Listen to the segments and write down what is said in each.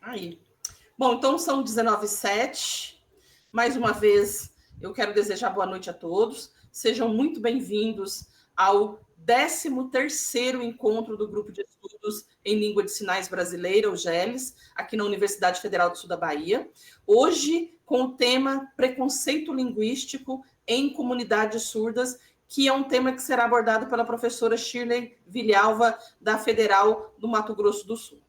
Aí. Bom, então são 19h07. Mais uma vez, eu quero desejar boa noite a todos. Sejam muito bem-vindos ao 13º encontro do Grupo de Estudos em Língua de Sinais Brasileira, o GELES, aqui na Universidade Federal do Sul da Bahia. Hoje, com o tema Preconceito Linguístico em Comunidades Surdas, que é um tema que será abordado pela professora Shirley Vilhalva, da Federal do Mato Grosso do Sul.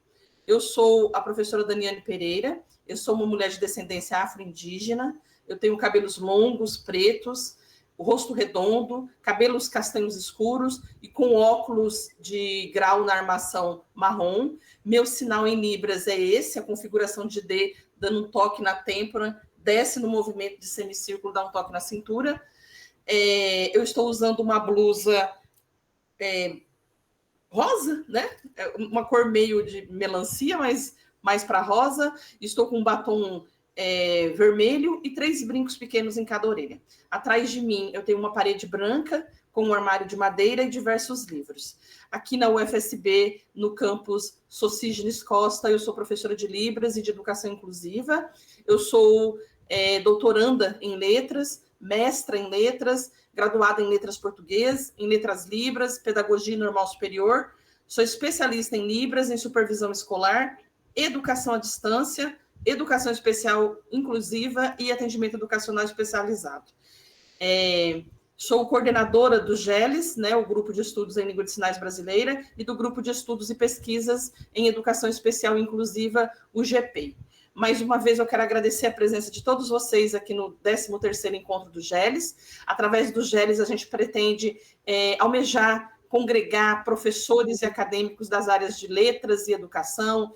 Eu sou a professora Daniane Pereira, eu sou uma mulher de descendência afro-indígena, eu tenho cabelos longos, pretos, o rosto redondo, cabelos castanhos escuros e com óculos de grau na armação marrom. Meu sinal em libras é esse, a configuração de D, dando um toque na têmpora, desce no movimento de semicírculo, dá um toque na cintura. Eu estou usando uma blusa rosa, né? Uma cor meio de melancia, mas mais para rosa. Estou com um batom vermelho e 3 brincos pequenos em cada orelha. Atrás de mim, eu tenho uma parede branca com um armário de madeira e diversos livros. Aqui na UFSB, no campus Socígenes Costa, eu sou professora de Libras e de Educação Inclusiva. Eu sou doutoranda em letras, mestra em letras, graduada em letras português, em letras libras, pedagogia normal superior. Sou especialista em Libras, em supervisão escolar, educação à distância, educação especial inclusiva e atendimento educacional especializado. Sou coordenadora do GELES, né, o Grupo de Estudos em Língua de Sinais Brasileira, e do Grupo de Estudos e Pesquisas em Educação Especial e Inclusiva, o GEPEI. Mais uma vez, eu quero agradecer a presença de todos vocês aqui no 13º encontro do GELES. Através do GELES, a gente pretende almejar, congregar professores e acadêmicos das áreas de letras e educação,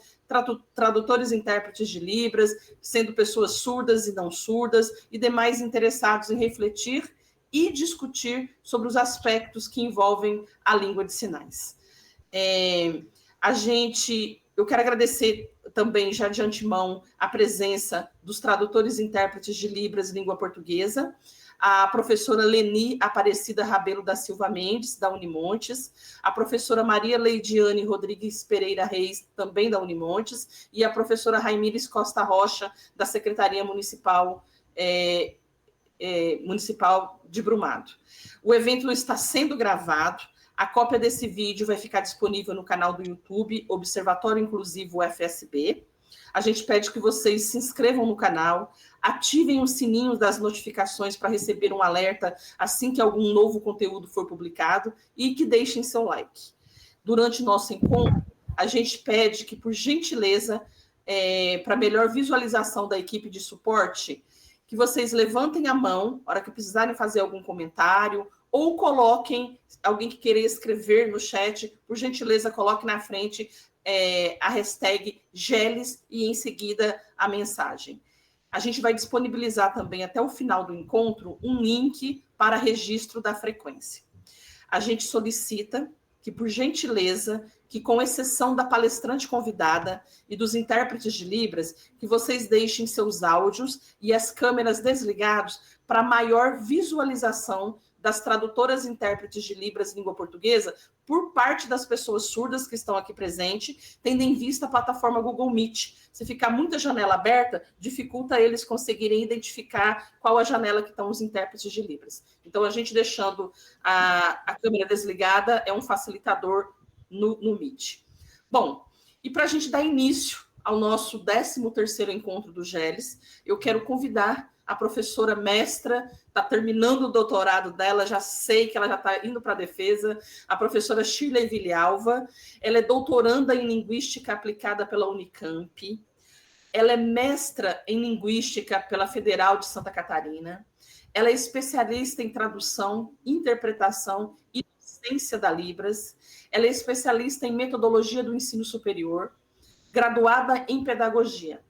tradutores e intérpretes de Libras, sendo pessoas surdas e não surdas, e demais interessados em refletir e discutir sobre os aspectos que envolvem a língua de sinais. Eu quero agradecer também, já de antemão, a presença dos tradutores e intérpretes de Libras e língua portuguesa, a professora Leni Aparecida Rabelo da Silva Mendes, da Unimontes, a professora Maria Leidiane Rodrigues Pereira Reis, também da Unimontes, e a professora Raimires Costa Rocha, da Secretaria Municipal de Brumado. O evento está sendo gravado. A cópia desse vídeo vai ficar disponível no canal do YouTube, Observatório Inclusivo UFSB. A gente pede que vocês se inscrevam no canal, ativem o sininho das notificações para receber um alerta assim que algum novo conteúdo for publicado e que deixem seu like. Durante o nosso encontro, a gente pede que, por gentileza, para melhor visualização da equipe de suporte, que vocês levantem a mão na hora que precisarem fazer algum comentário ou coloquem, alguém que queira escrever no chat, por gentileza, coloque na frente a hashtag GELES e, em seguida, a mensagem. A gente vai disponibilizar também, até o final do encontro, um link para registro da frequência. A gente solicita que, por gentileza, que com exceção da palestrante convidada e dos intérpretes de Libras, que vocês deixem seus áudios e as câmeras desligados para maior visualização das tradutoras e intérpretes de Libras e língua portuguesa por parte das pessoas surdas que estão aqui presentes, tendo em vista a plataforma Google Meet. Se ficar muita janela aberta, dificulta eles conseguirem identificar qual a janela que estão os intérpretes de Libras. Então, a gente deixando a câmera desligada é um facilitador no Meet. Bom, e para a gente dar início ao nosso 13º encontro do GELES, eu quero convidar a professora mestra, está terminando o doutorado dela, já sei que ela já está indo para a defesa, a professora Shirley Vilhalva. Ela é doutoranda em Linguística Aplicada pela Unicamp, ela é mestra em Linguística pela Federal de Santa Catarina, ela é especialista em tradução, interpretação e docência da Libras, ela é especialista em metodologia do ensino superior, graduada em pedagogia.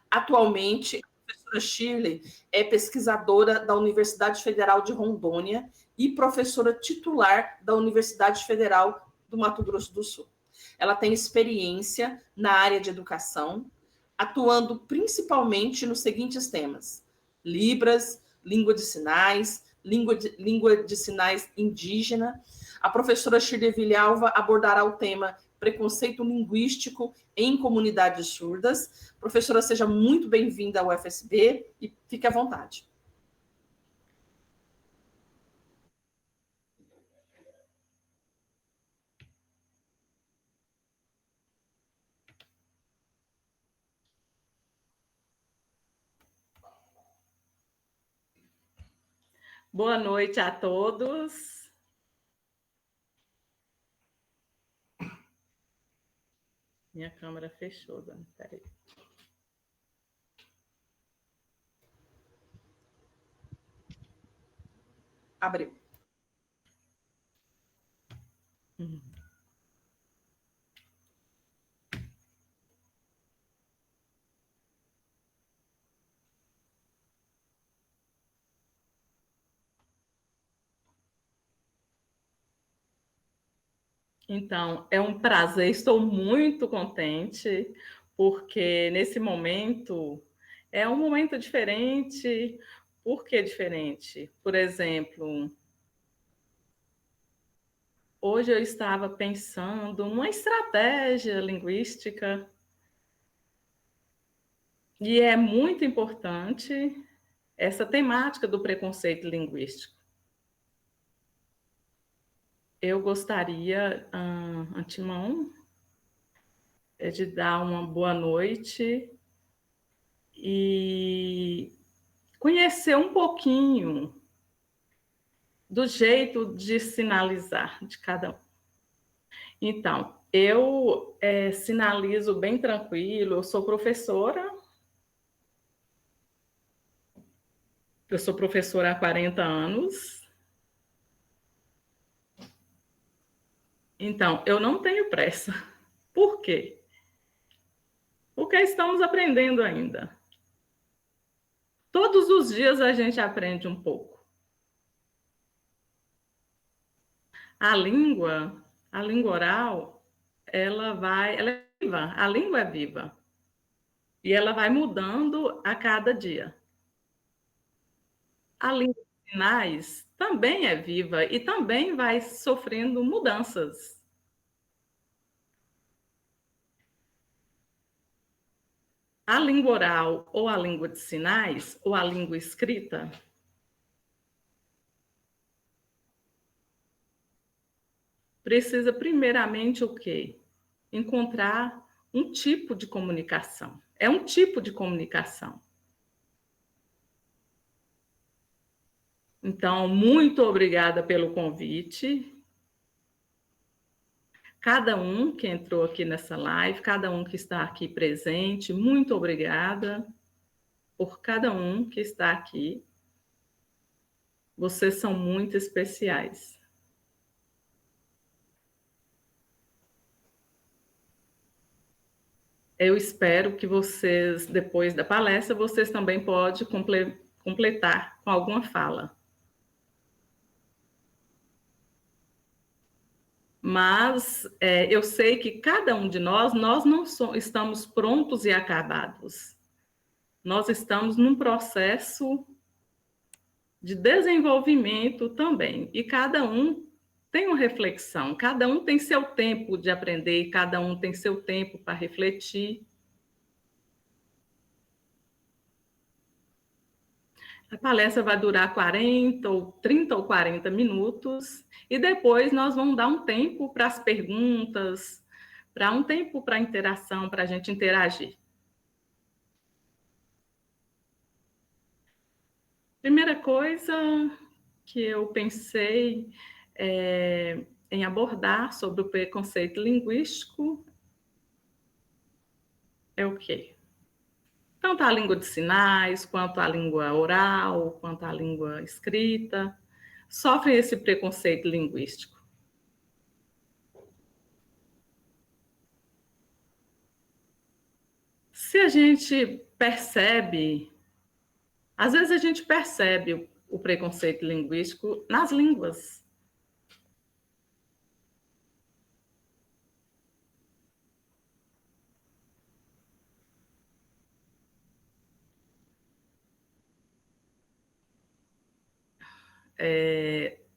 Atualmente, a professora Shirley é pesquisadora da Universidade Federal de Rondônia e professora titular da Universidade Federal do Mato Grosso do Sul. Ela tem experiência na área de educação, atuando principalmente nos seguintes temas: Libras, língua de sinais, língua de sinais indígena. A professora Shirley Vilhalva abordará o tema Preconceito Linguístico em Comunidades Surdas. Professora, seja muito bem-vinda ao UFSB e fique à vontade. Boa noite a todos. Minha câmera fechou, Dani. Peraí. Abriu. Então, é um prazer, estou muito contente, porque nesse momento é um momento diferente. Por que diferente? Por exemplo, hoje eu estava pensando numa estratégia linguística e é muito importante essa temática do preconceito linguístico. Eu gostaria, antemão, de dar uma boa noite e conhecer um pouquinho do jeito de sinalizar de cada um. Então, eu sinalizo bem tranquilo, eu sou professora há 40 anos, então eu não tenho pressa. Por quê? Porque estamos aprendendo ainda. Todos os dias a gente aprende um pouco. A língua oral, ela é viva, a língua é viva. E ela vai mudando a cada dia. A língua de sinais também é viva e também vai sofrendo mudanças. A língua oral ou a língua de sinais ou a língua escrita precisa primeiramente o quê? Encontrar um tipo de comunicação. É um tipo de comunicação. Então, muito obrigada pelo convite. Cada um que entrou aqui nessa live, cada um que está aqui presente, muito obrigada por cada um que está aqui. Vocês são muito especiais. Eu espero que vocês, depois da palestra, vocês também podem completar com alguma fala. Mas eu sei que cada um de nós não estamos prontos e acabados. Nós estamos num processo de desenvolvimento também. E cada um tem uma reflexão, cada um tem seu tempo de aprender, cada um tem seu tempo para refletir. A palestra vai durar 40 ou 30 ou 40 minutos e depois nós vamos dar um tempo para as perguntas, para um tempo para a interação, para a gente interagir. Primeira coisa que eu pensei em abordar sobre o preconceito linguístico é o quê? Tanto a língua de sinais, quanto a língua oral, quanto a língua escrita, sofrem esse preconceito linguístico. Se a gente percebe, às vezes a gente percebe o preconceito linguístico nas línguas.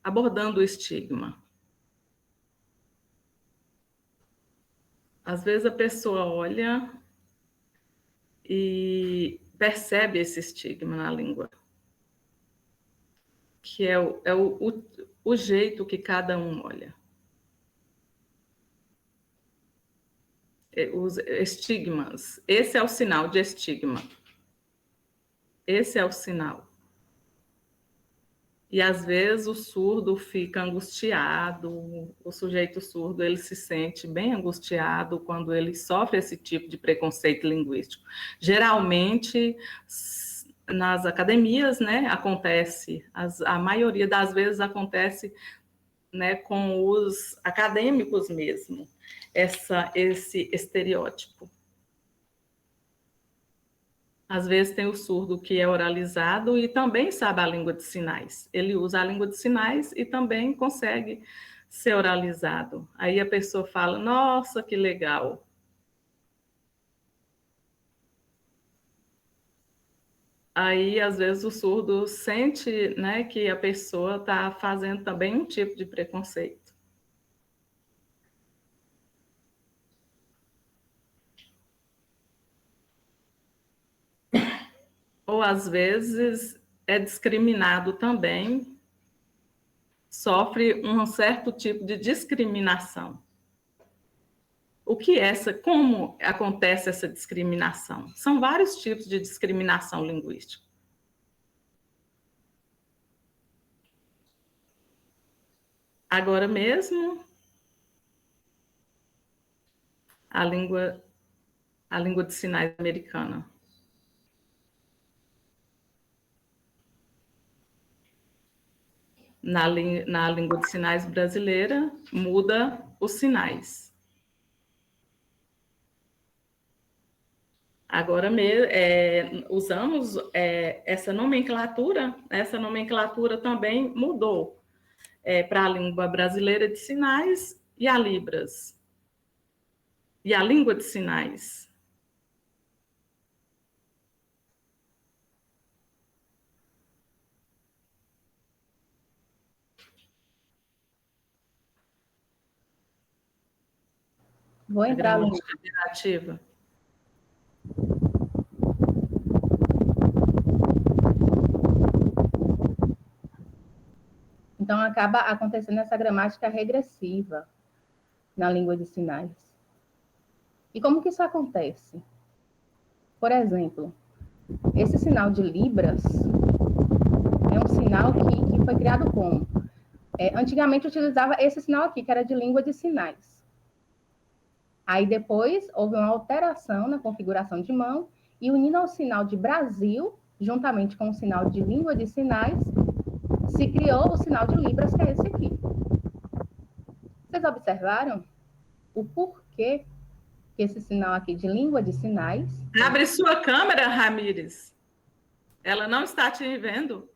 Abordando o estigma. Às vezes a pessoa olha e percebe esse estigma na língua, que é o jeito que cada um olha. Os estigmas. Esse é o sinal de estigma. Esse é o sinal. E às vezes o surdo fica angustiado, o sujeito surdo ele se sente bem angustiado quando ele sofre esse tipo de preconceito linguístico. Geralmente nas academias, né, acontece, a maioria das vezes acontece, né, com os acadêmicos mesmo, esse estereótipo. Às vezes tem o surdo que é oralizado e também sabe a língua de sinais. Ele usa a língua de sinais e também consegue ser oralizado. Aí a pessoa fala, nossa, que legal. Aí, às vezes, o surdo sente, né, que a pessoa está fazendo também um tipo de preconceito. Ou, às vezes, é discriminado também, sofre um certo tipo de discriminação. Como acontece essa discriminação? São vários tipos de discriminação linguística. Agora mesmo, a língua de sinais americana. Na língua de sinais brasileira, muda os sinais. Agora mesmo, usamos essa nomenclatura também mudou para a língua brasileira de sinais e a Libras. E a língua de sinais. Vou entrar no interativa. Então, acaba acontecendo essa gramática regressiva na língua de sinais. E como que isso acontece? Por exemplo, esse sinal de Libras é um sinal que foi criado como? Antigamente utilizava esse sinal aqui, que era de língua de sinais. Aí depois houve uma alteração na configuração de mão e unindo ao sinal de Brasil, juntamente com o sinal de língua de sinais, se criou o sinal de Libras, que é esse aqui. Vocês observaram o porquê que esse sinal aqui de língua de sinais... Abre sua câmera, Ramires. Ela não está te vendo.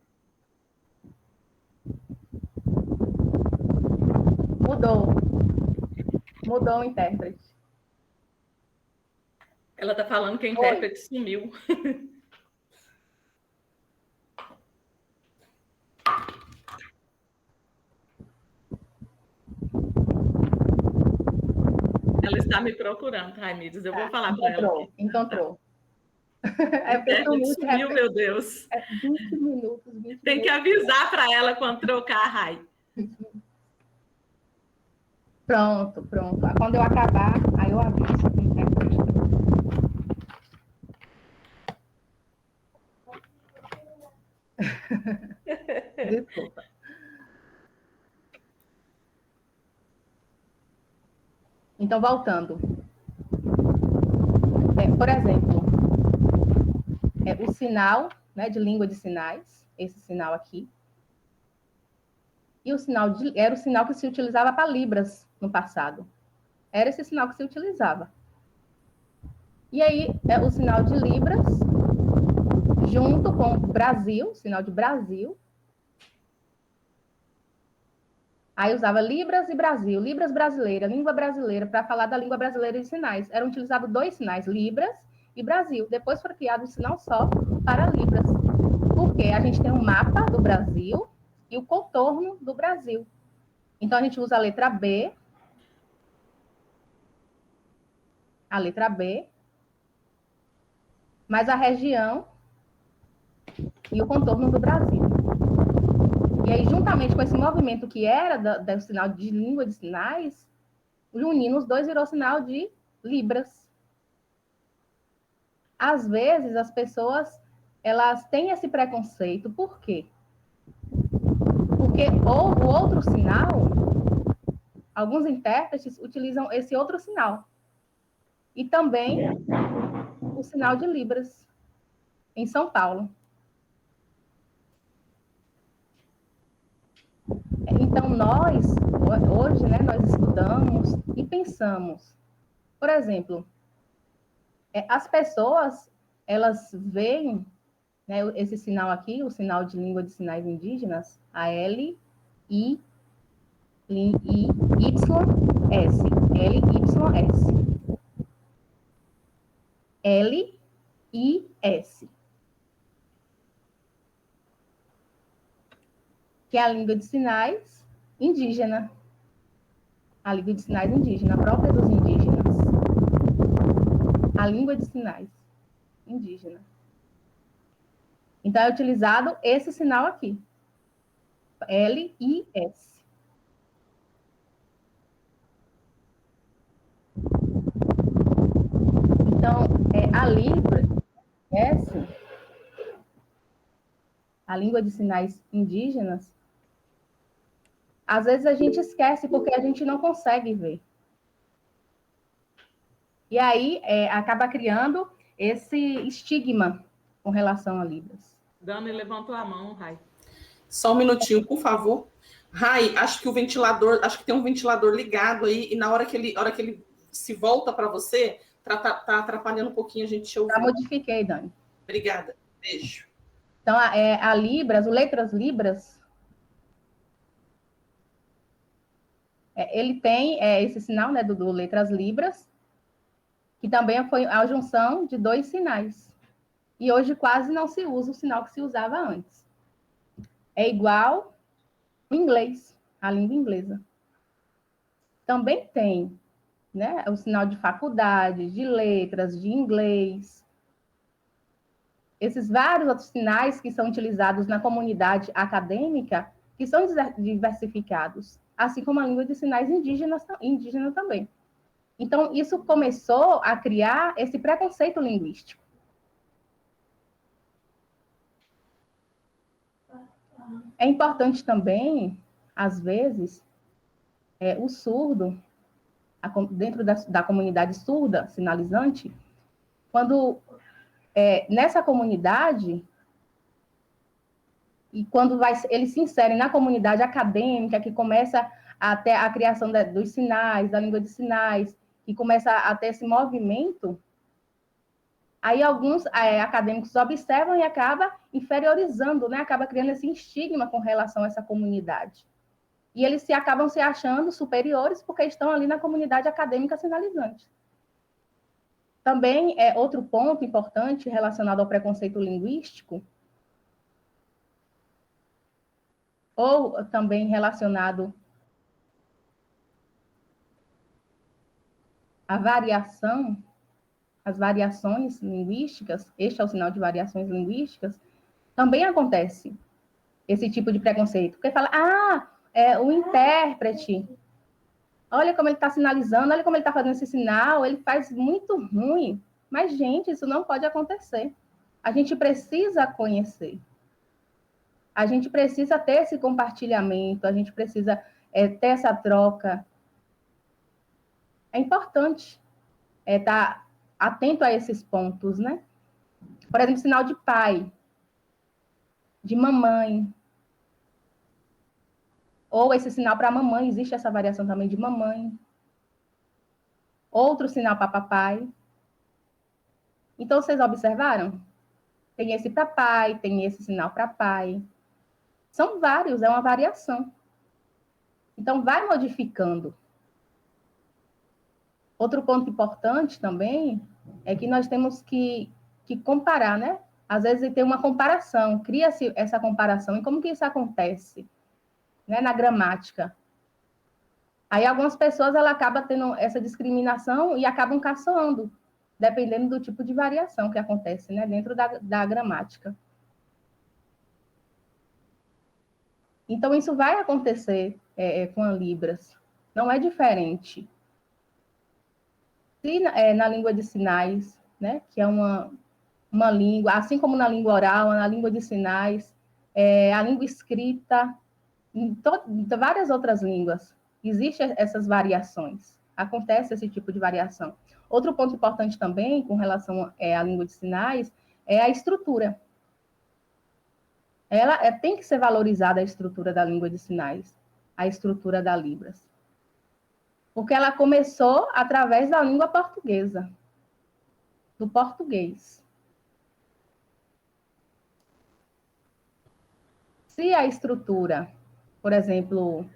Mudou o intérprete. Ela está falando que a intérprete sumiu. Ela está me procurando, Ramires. Eu vou falar para ela. Encontrou. Sumiu, meu Deus. 20 minutos. Tem que avisar para ela quando trocar a Rai. Pronto. Quando eu acabar, aí eu aviso. Desculpa. Então, voltando. Por exemplo, o sinal, né, de língua de sinais, esse sinal aqui, e era o sinal que se utilizava para Libras no passado. Era esse sinal que se utilizava. E aí, o sinal de Libras, junto com Brasil, sinal de Brasil. Aí usava Libras e Brasil, Libras brasileira, língua brasileira, para falar da língua brasileira de sinais. Eram utilizados 2 sinais, Libras e Brasil. Depois foi criado um sinal só para Libras. Porque a gente tem um mapa do Brasil e o contorno do Brasil. Então, a gente usa a letra B a letra B, mais a região e o contorno do Brasil. E aí, juntamente com esse movimento que era do sinal de língua de sinais, unindo os dois virou sinal de Libras. Às vezes, as pessoas, elas têm esse preconceito. Por quê? Porque o outro sinal, alguns intérpretes utilizam esse outro sinal. E também o sinal de Libras, em São Paulo. Então, nós, hoje, né, nós estudamos e pensamos. Por exemplo, as pessoas, elas veem, né, esse sinal aqui, o sinal de língua de sinais indígenas, a L, I, Y, S. L, Y, S. L, I, S. Que é a língua de sinais indígena. A língua de sinais indígena, própria dos indígenas. A língua de sinais indígena. Então, é utilizado esse sinal aqui. L, I, S. Então, a Libra, S, a língua de sinais indígenas, às vezes a gente esquece porque a gente não consegue ver. E aí acaba criando esse estigma com relação a Libras. Dani levantou a mão, Rai. Só um minutinho, por favor. Rai, acho que o ventilador, acho que tem um ventilador ligado aí, e na hora que ele se volta para você, tá atrapalhando um pouquinho a gente te ouvir. Já modifiquei, Dani. Obrigada. Beijo. Então, a Libras, o Letras Libras, ele tem esse sinal, né, do Letras Libras, que também foi a junção de dois sinais. E hoje quase não se usa o sinal que se usava antes. É igual o inglês, a língua inglesa. Também tem, né, o sinal de faculdade, de letras, de inglês. Esses vários outros sinais que são utilizados na comunidade acadêmica, que são diversificados, assim como a língua de sinais indígena também. Então, isso começou a criar esse preconceito linguístico. É importante também, às vezes, o surdo, dentro da comunidade surda, sinalizante, quando nessa comunidade, e quando eles se inserem na comunidade acadêmica, que começa a ter a criação dos sinais, da língua de sinais, que começa a ter esse movimento, aí alguns acadêmicos observam e acaba inferiorizando, né? Acaba criando esse estigma com relação a essa comunidade. E eles acabam se achando superiores porque estão ali na comunidade acadêmica sinalizante. Também outro ponto importante relacionado ao preconceito linguístico, ou também relacionado à variação, as variações linguísticas, este é o sinal de variações linguísticas, também acontece esse tipo de preconceito. Porque fala, o intérprete, olha como ele está sinalizando, olha como ele está fazendo esse sinal, ele faz muito ruim. Mas, gente, isso não pode acontecer. A gente precisa conhecer. A gente precisa ter esse compartilhamento, a gente precisa ter essa troca. É importante estar atento a esses pontos, né? Por exemplo, sinal de pai, de mamãe. Ou esse sinal para mamãe, existe essa variação também de mamãe. Outro sinal para papai. Então, vocês observaram? Tem esse para pai, tem esse sinal para pai. São vários, é uma variação. Então, vai modificando. Outro ponto importante também é que nós temos que comparar, né? Às vezes tem uma comparação, cria-se essa comparação. E como que isso acontece? Né? Na gramática. Aí algumas pessoas ela acabam tendo essa discriminação e acabam caçoando, dependendo do tipo de variação que acontece, né, dentro da gramática. Então, isso vai acontecer com a Libras. Não é diferente. Se na língua de sinais, né, que é uma língua, assim como na língua oral, na língua de sinais, a língua escrita, em várias outras línguas, existem essas variações. Acontece esse tipo de variação. Outro ponto importante também, com relação à língua de sinais, é a estrutura. Ela tem que ser valorizada, a estrutura da língua de sinais, a estrutura da Libras. Porque ela começou através da língua portuguesa, do português. Se a estrutura, por exemplo,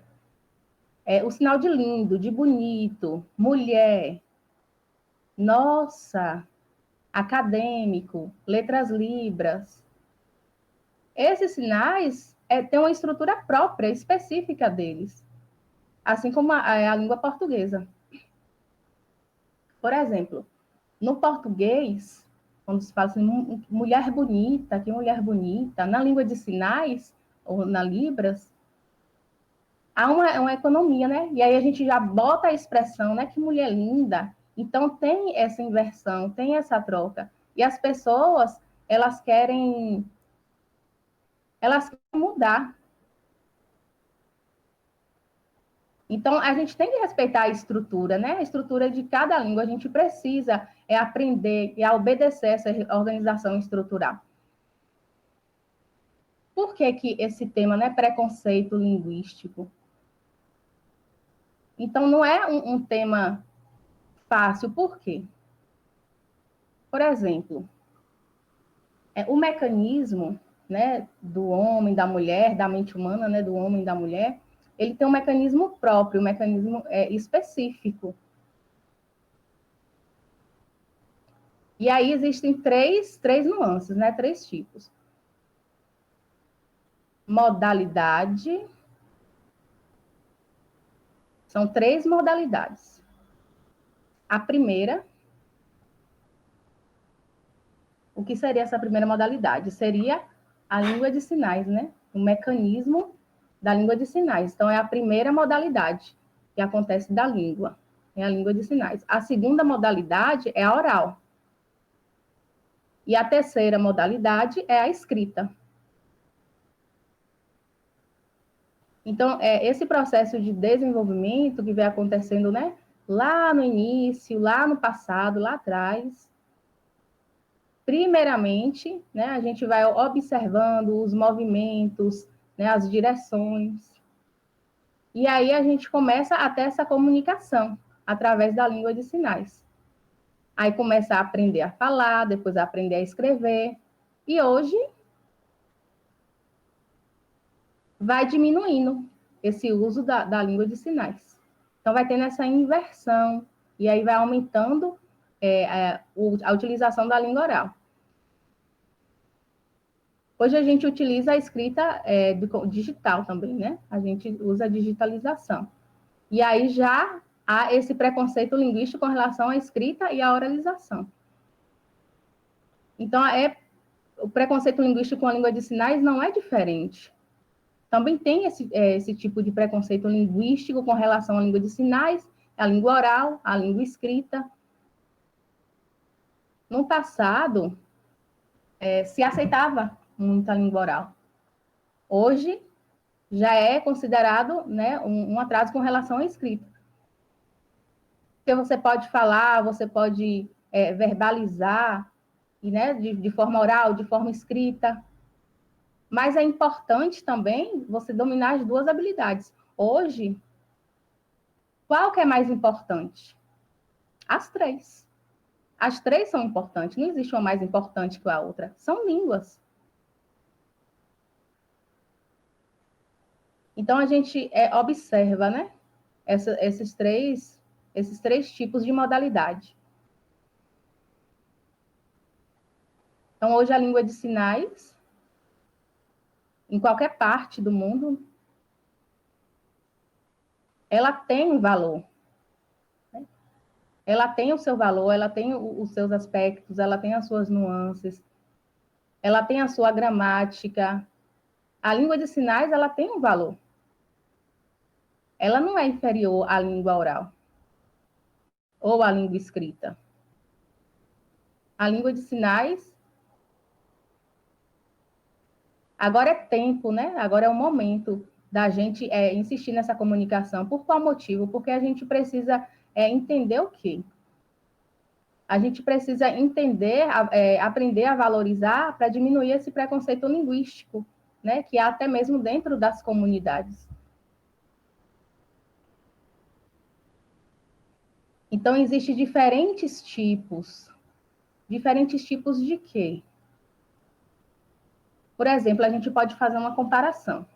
o sinal de lindo, de bonito, mulher, nossa, acadêmico, letras libras, esses sinais têm uma estrutura própria, específica deles, assim como a língua portuguesa. Por exemplo, no português, quando se fala assim, mulher bonita, que mulher bonita, na língua de sinais, ou na Libras, há uma economia, né? E aí a gente já bota a expressão, né? Que mulher linda. Então, tem essa inversão, tem essa troca. E as pessoas, elas querem mudar. Então, a gente tem que respeitar a estrutura, né? A estrutura de cada língua. A gente precisa aprender e obedecer essa organização estrutural. Por que esse tema, né? Preconceito linguístico? Então, não é um tema fácil. Por quê? Por exemplo, o mecanismo, né, do homem, da mulher, da mente humana, né, do homem e da mulher, ele tem um mecanismo próprio, um mecanismo específico. E aí existem três nuances, né, 3 tipos. Modalidade. São 3 modalidades. A primeira, o que seria essa primeira modalidade? Seria a língua de sinais, né? O mecanismo da língua de sinais. Então, é a primeira modalidade que acontece da língua, é a língua de sinais. A segunda modalidade é a oral. E a terceira modalidade é a escrita. Então, esse processo de desenvolvimento que vem acontecendo, né? Lá no início, lá no passado, lá atrás. Primeiramente, né, a gente vai observando os movimentos, né, as direções. E aí a gente começa a ter essa comunicação através da língua de sinais. Aí começa a aprender a falar, depois a aprender a escrever. E hoje vai diminuindo esse uso da língua de sinais. Então vai tendo essa inversão, e aí vai aumentando a utilização da língua oral. Hoje a gente utiliza a escrita digital também, né? A gente usa a digitalização. E aí já há esse preconceito linguístico com relação à escrita e à oralização. Então, o preconceito linguístico com a língua de sinais não é diferente. Também tem esse tipo de preconceito linguístico com relação à língua de sinais, à língua oral, à língua escrita. No passado, se aceitava muito a língua oral. Hoje, já é considerado, né, um atraso com relação à escrita. Porque você pode falar, você pode verbalizar, e, né, de forma oral, de forma escrita. Mas é importante também você dominar as 2 habilidades. Hoje, qual que é mais importante? As 3. As 3 são importantes, não existe uma mais importante que a outra. São línguas. Então, a gente observa, né, esses três tipos de modalidade. Então, hoje a língua de sinais, em qualquer parte do mundo, ela tem um valor. Né? Ela tem o seu valor, ela tem os seus aspectos, ela tem as suas nuances, ela tem a sua gramática. A língua de sinais, ela tem um valor. Ela não é inferior à língua oral ou à língua escrita. A língua de sinais, agora é tempo, né? Agora é o momento da gente insistir nessa comunicação. Por qual motivo? Porque a gente precisa entender o quê? A gente precisa entender, aprender a valorizar para diminuir esse preconceito linguístico, né? Que há até mesmo dentro das comunidades. Então, existem diferentes tipos. Diferentes tipos de quê? Por exemplo, a gente pode fazer uma comparação.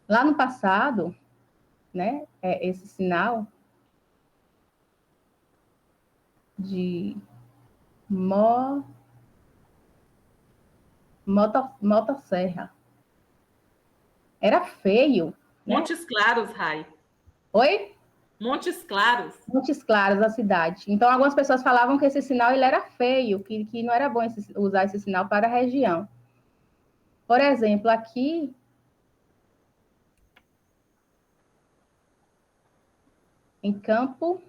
Lá no passado, né, esse sinal de motosserra era feio. Né? Montes Claros, Rai. Oi? Montes Claros. Montes Claros, a cidade. Então, algumas pessoas falavam que esse sinal ele era feio, que não era bom usar esse sinal para a região. Por exemplo, aqui em Campo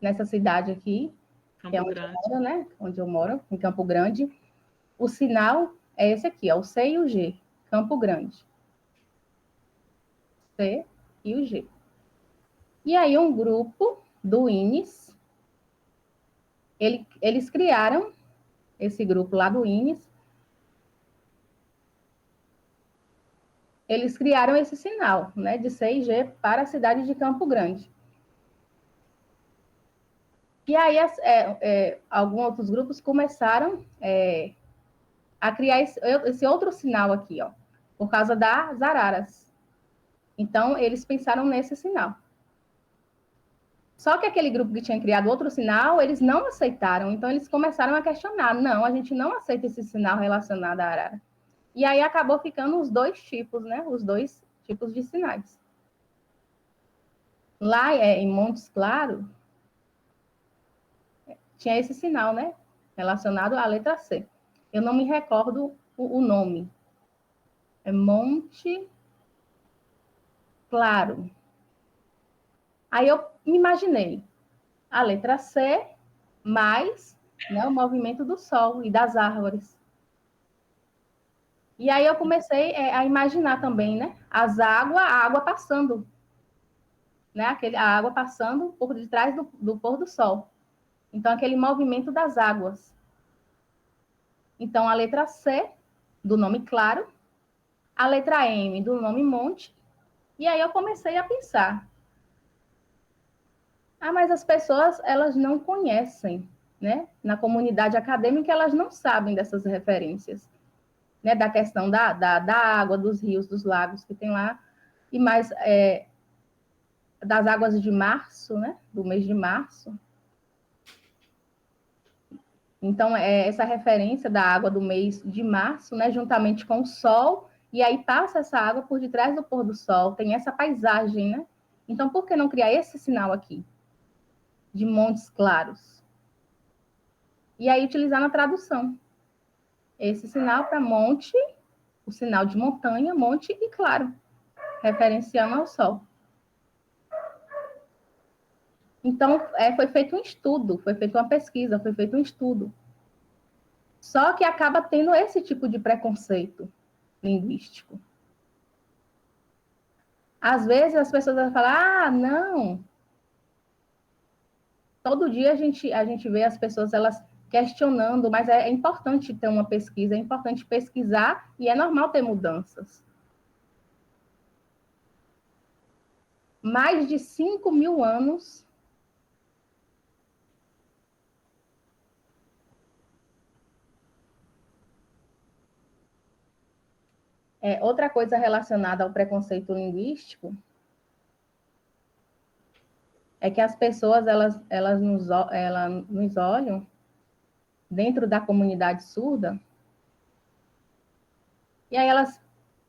nessa cidade aqui, que é onde eu moro, né? Onde eu moro, em Campo Grande, o sinal é esse aqui, ó, o C e o G, Campo Grande. C e o G. E aí um grupo do INES, eles criaram esse grupo lá do INES, eles criaram esse sinal, né, de C e G para a cidade de Campo Grande. E aí alguns outros grupos começaram a criar esse outro sinal aqui, ó, por causa das araras. Então, eles pensaram nesse sinal. Só que aquele grupo que tinha criado outro sinal, eles não aceitaram. Então, eles começaram a questionar. Não, a gente não aceita esse sinal relacionado à arara. E aí acabou ficando os dois tipos, né? Os dois tipos de sinais. Lá em Montes Claros, tinha esse sinal, né? Relacionado à letra C. Eu não me recordo o nome. É Monte Claro. Aí eu me imaginei a letra C mais, né, o movimento do sol e das árvores. E aí eu comecei a imaginar também, né, a água passando, né, a água passando por detrás do pôr do sol. Então, aquele movimento das águas. Então, a letra C, do nome Claro, a letra M, do nome Monte, e aí eu comecei a pensar, mas as pessoas, elas não conhecem, né? Na comunidade acadêmica, elas não sabem dessas referências, né? Da questão da água, dos rios, dos lagos que tem lá, e mais das águas de março, né? Do mês de março. Então, essa referência da água do mês de março, né? Juntamente com o sol, e aí passa essa água por detrás do pôr do sol, tem essa paisagem, né? Então, por que não criar esse sinal aqui? De Montes Claros. E aí utilizar na tradução. Esse sinal para monte, o sinal de montanha, monte e claro, referenciando ao sol. Então, foi feito um estudo, foi feita uma pesquisa, foi feito um estudo. Só que acaba tendo esse tipo de preconceito linguístico. Às vezes as pessoas vão falar, não. Todo dia a gente vê as pessoas, elas questionando, mas é importante ter uma pesquisa, é importante pesquisar e é normal ter mudanças. Mais de 5.000 anos outra coisa relacionada ao preconceito linguístico é que as pessoas elas nos olham dentro da comunidade surda, e aí elas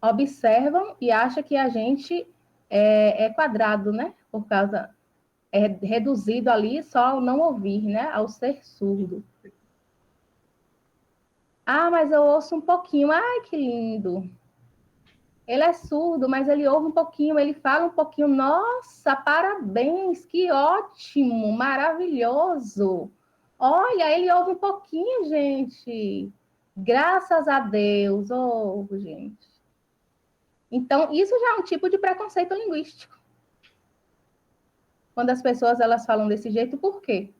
observam e acham que a gente é quadrado, né? Por causa, é reduzido ali só ao não ouvir, né? Ao ser surdo. Ah, mas eu ouço um pouquinho. Ai, que lindo. Ele é surdo, mas ele ouve um pouquinho, ele fala um pouquinho. Nossa, parabéns, que ótimo, maravilhoso. Olha, ele ouve um pouquinho, gente. Graças a Deus, ouve, gente. Então, isso já é um tipo de preconceito linguístico. Quando as pessoas elas falam desse jeito, por quê?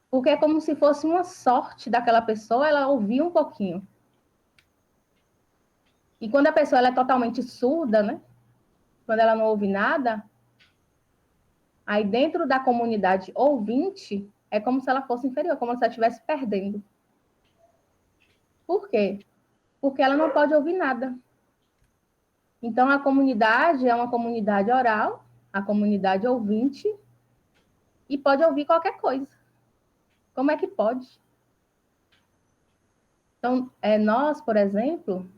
Porque é como se fosse uma sorte daquela pessoa ela ouvir um pouquinho. E quando a pessoa ela é totalmente surda, né? Quando ela não ouve nada, aí dentro da comunidade ouvinte, é como se ela fosse inferior, como se ela estivesse perdendo. Por quê? Porque ela não pode ouvir nada. Então, a comunidade é uma comunidade oral, a comunidade ouvinte, e pode ouvir qualquer coisa. Como é que pode? Então, nós, por exemplo,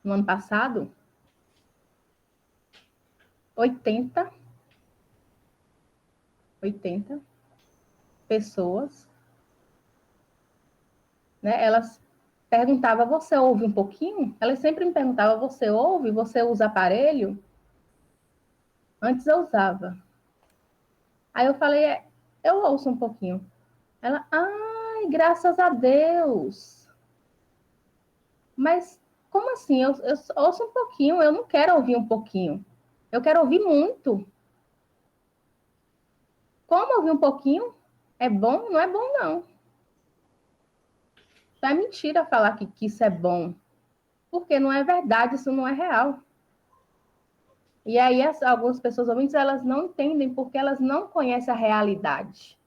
no ano passado, 80 pessoas, né, elas perguntavam, você ouve um pouquinho? Elas sempre me perguntavam, você ouve? Você usa aparelho? Antes eu usava. Aí eu falei, eu ouço um pouquinho. Ela, ai, graças a Deus. Mas como assim? Eu ouço um pouquinho, eu não quero ouvir um pouquinho. Eu quero ouvir muito. Como ouvir um pouquinho? É bom? Não é bom, não. É mentira falar que isso é bom. Porque não é verdade, isso não é real. E aí algumas pessoas ouvintes, elas não entendem porque elas não conhecem a realidade.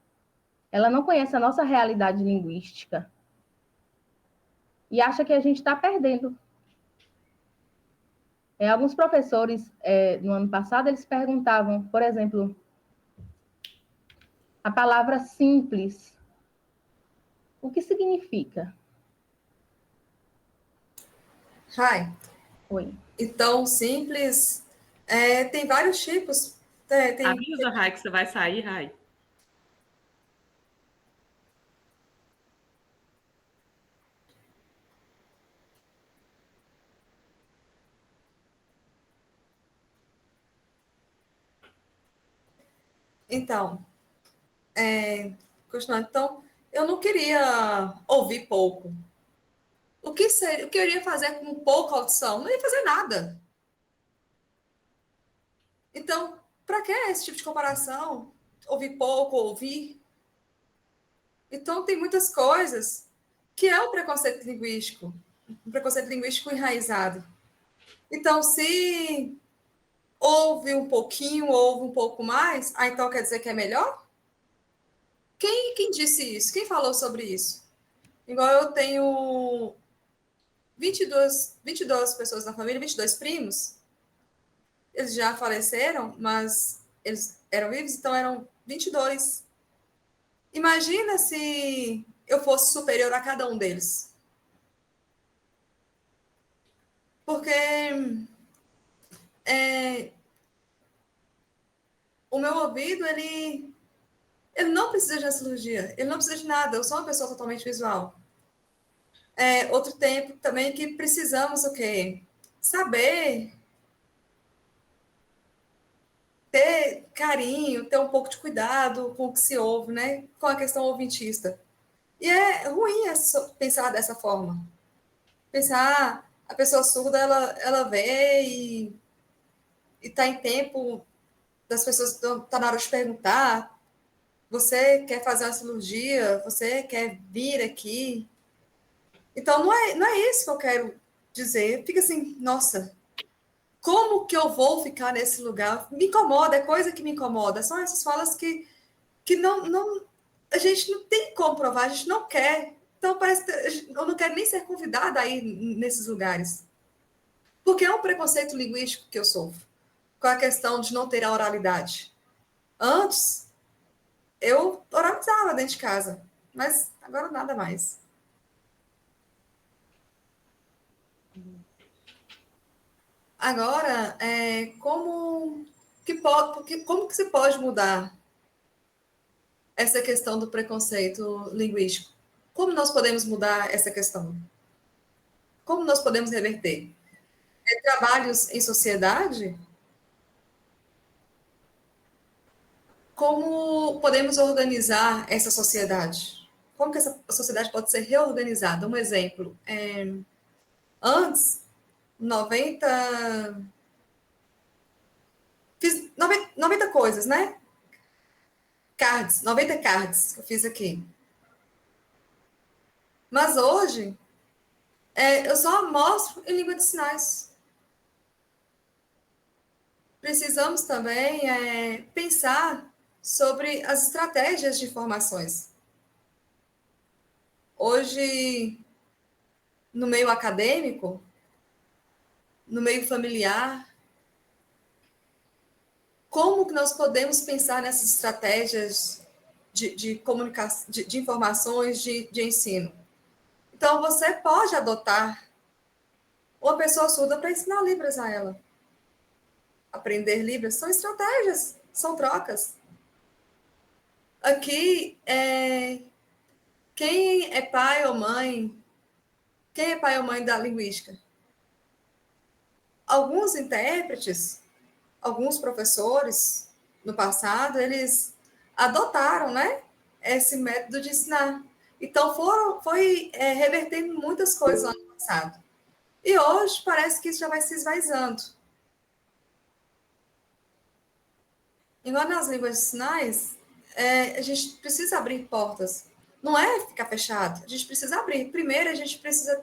Ela não conhece a nossa realidade linguística. E acha que a gente está perdendo. Alguns professores, no ano passado, eles perguntavam, por exemplo, a palavra simples. O que significa? Rai, Oi. então, simples, tem vários tipos. Avisa, Rai, que você vai sair, Rai. Então, continuando, então, eu não queria ouvir pouco. O que eu iria fazer com pouca audição? Não ia fazer nada. Então, para que esse tipo de comparação? Ouvir pouco, ouvir? Então, tem muitas coisas que é o preconceito linguístico, um preconceito linguístico enraizado. Então, se ouve um pouquinho, ouve um pouco mais, então quer dizer que é melhor? Quem disse isso? Quem falou sobre isso? Igual eu tenho 22 pessoas na família, 22 primos. Eles já faleceram, mas eles eram vivos, então eram 22. Imagina se eu fosse superior a cada um deles. Porque o meu ouvido, ele não precisa de cirurgia, ele não precisa de nada, eu sou uma pessoa totalmente visual. Outro tempo também que precisamos o quê? Saber ter carinho, ter um pouco de cuidado com o que se ouve, né? Com a questão ouvintista. E é ruim pensar dessa forma. Pensar, a pessoa surda, ela vê e está em tempo das pessoas, está na hora de perguntar, você quer fazer uma cirurgia? Você quer vir aqui? Então, não é isso que eu quero dizer. Fica assim, nossa, como que eu vou ficar nesse lugar? Me incomoda, é coisa que me incomoda. São essas falas que não, a gente não tem como provar, a gente não quer. Então, parece que eu não quero nem ser convidada a ir nesses lugares. Porque é um preconceito linguístico que eu sofro, com a questão de não ter a oralidade. Antes, eu oralizava dentro de casa, mas agora nada mais. Agora, como que se pode mudar essa questão do preconceito linguístico? Como nós podemos mudar essa questão? Como nós podemos reverter? Trabalhos em sociedade? Como podemos organizar essa sociedade? Como que essa sociedade pode ser reorganizada? Um exemplo, antes, 90 coisas, né? 90 cards que eu fiz aqui. Mas hoje, eu só mostro em língua de sinais. Precisamos também pensar sobre as estratégias de informações. Hoje, no meio acadêmico, no meio familiar, como que nós podemos pensar nessas estratégias de comunicação, de informações, de ensino? Então, você pode adotar uma pessoa surda para ensinar Libras a ela. Aprender Libras são estratégias, são trocas. Aqui, quem é pai ou mãe da linguística? Alguns intérpretes, alguns professores, no passado, eles adotaram, né, esse método de ensinar. Então, foi revertendo muitas coisas lá no passado. E hoje, parece que isso já vai se esvaizando. Igual nas línguas de sinais, a gente precisa abrir portas. Não é ficar fechado, a gente precisa abrir. Primeiro, a gente precisa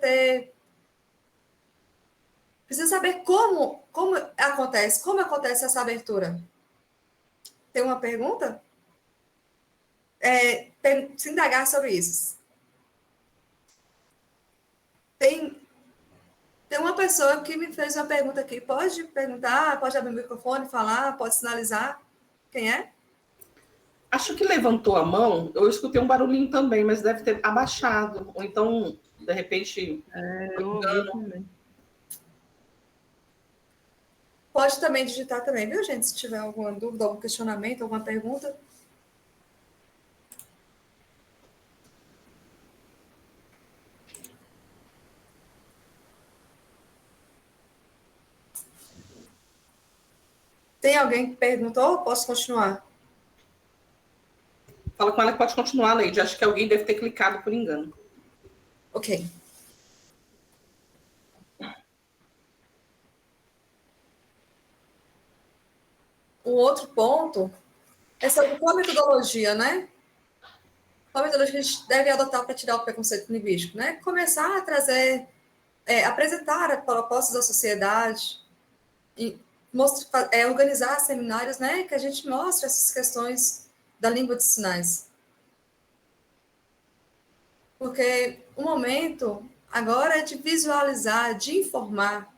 saber como acontece essa abertura. Tem uma pergunta? Se indagar sobre isso. Tem uma pessoa que me fez uma pergunta aqui. Pode perguntar, pode abrir o microfone, falar, pode sinalizar. Quem é? Acho que levantou a mão, eu escutei um barulhinho também, mas deve ter abaixado. Ou então, de repente, Eu ouvi também. Pode também digitar também, viu, gente? Se tiver alguma dúvida, algum questionamento, alguma pergunta. Tem alguém que perguntou? Posso continuar? Fala com ela que pode continuar, Leide. Acho que alguém deve ter clicado por engano. Ok. O outro ponto é sobre qual a metodologia, né? Qual a metodologia que a gente deve adotar para tirar o preconceito linguístico, né? Começar a trazer, apresentar propostas da sociedade, e organizar seminários, né? Que a gente mostre essas questões da língua de sinais. Porque o momento agora é de visualizar, de informar.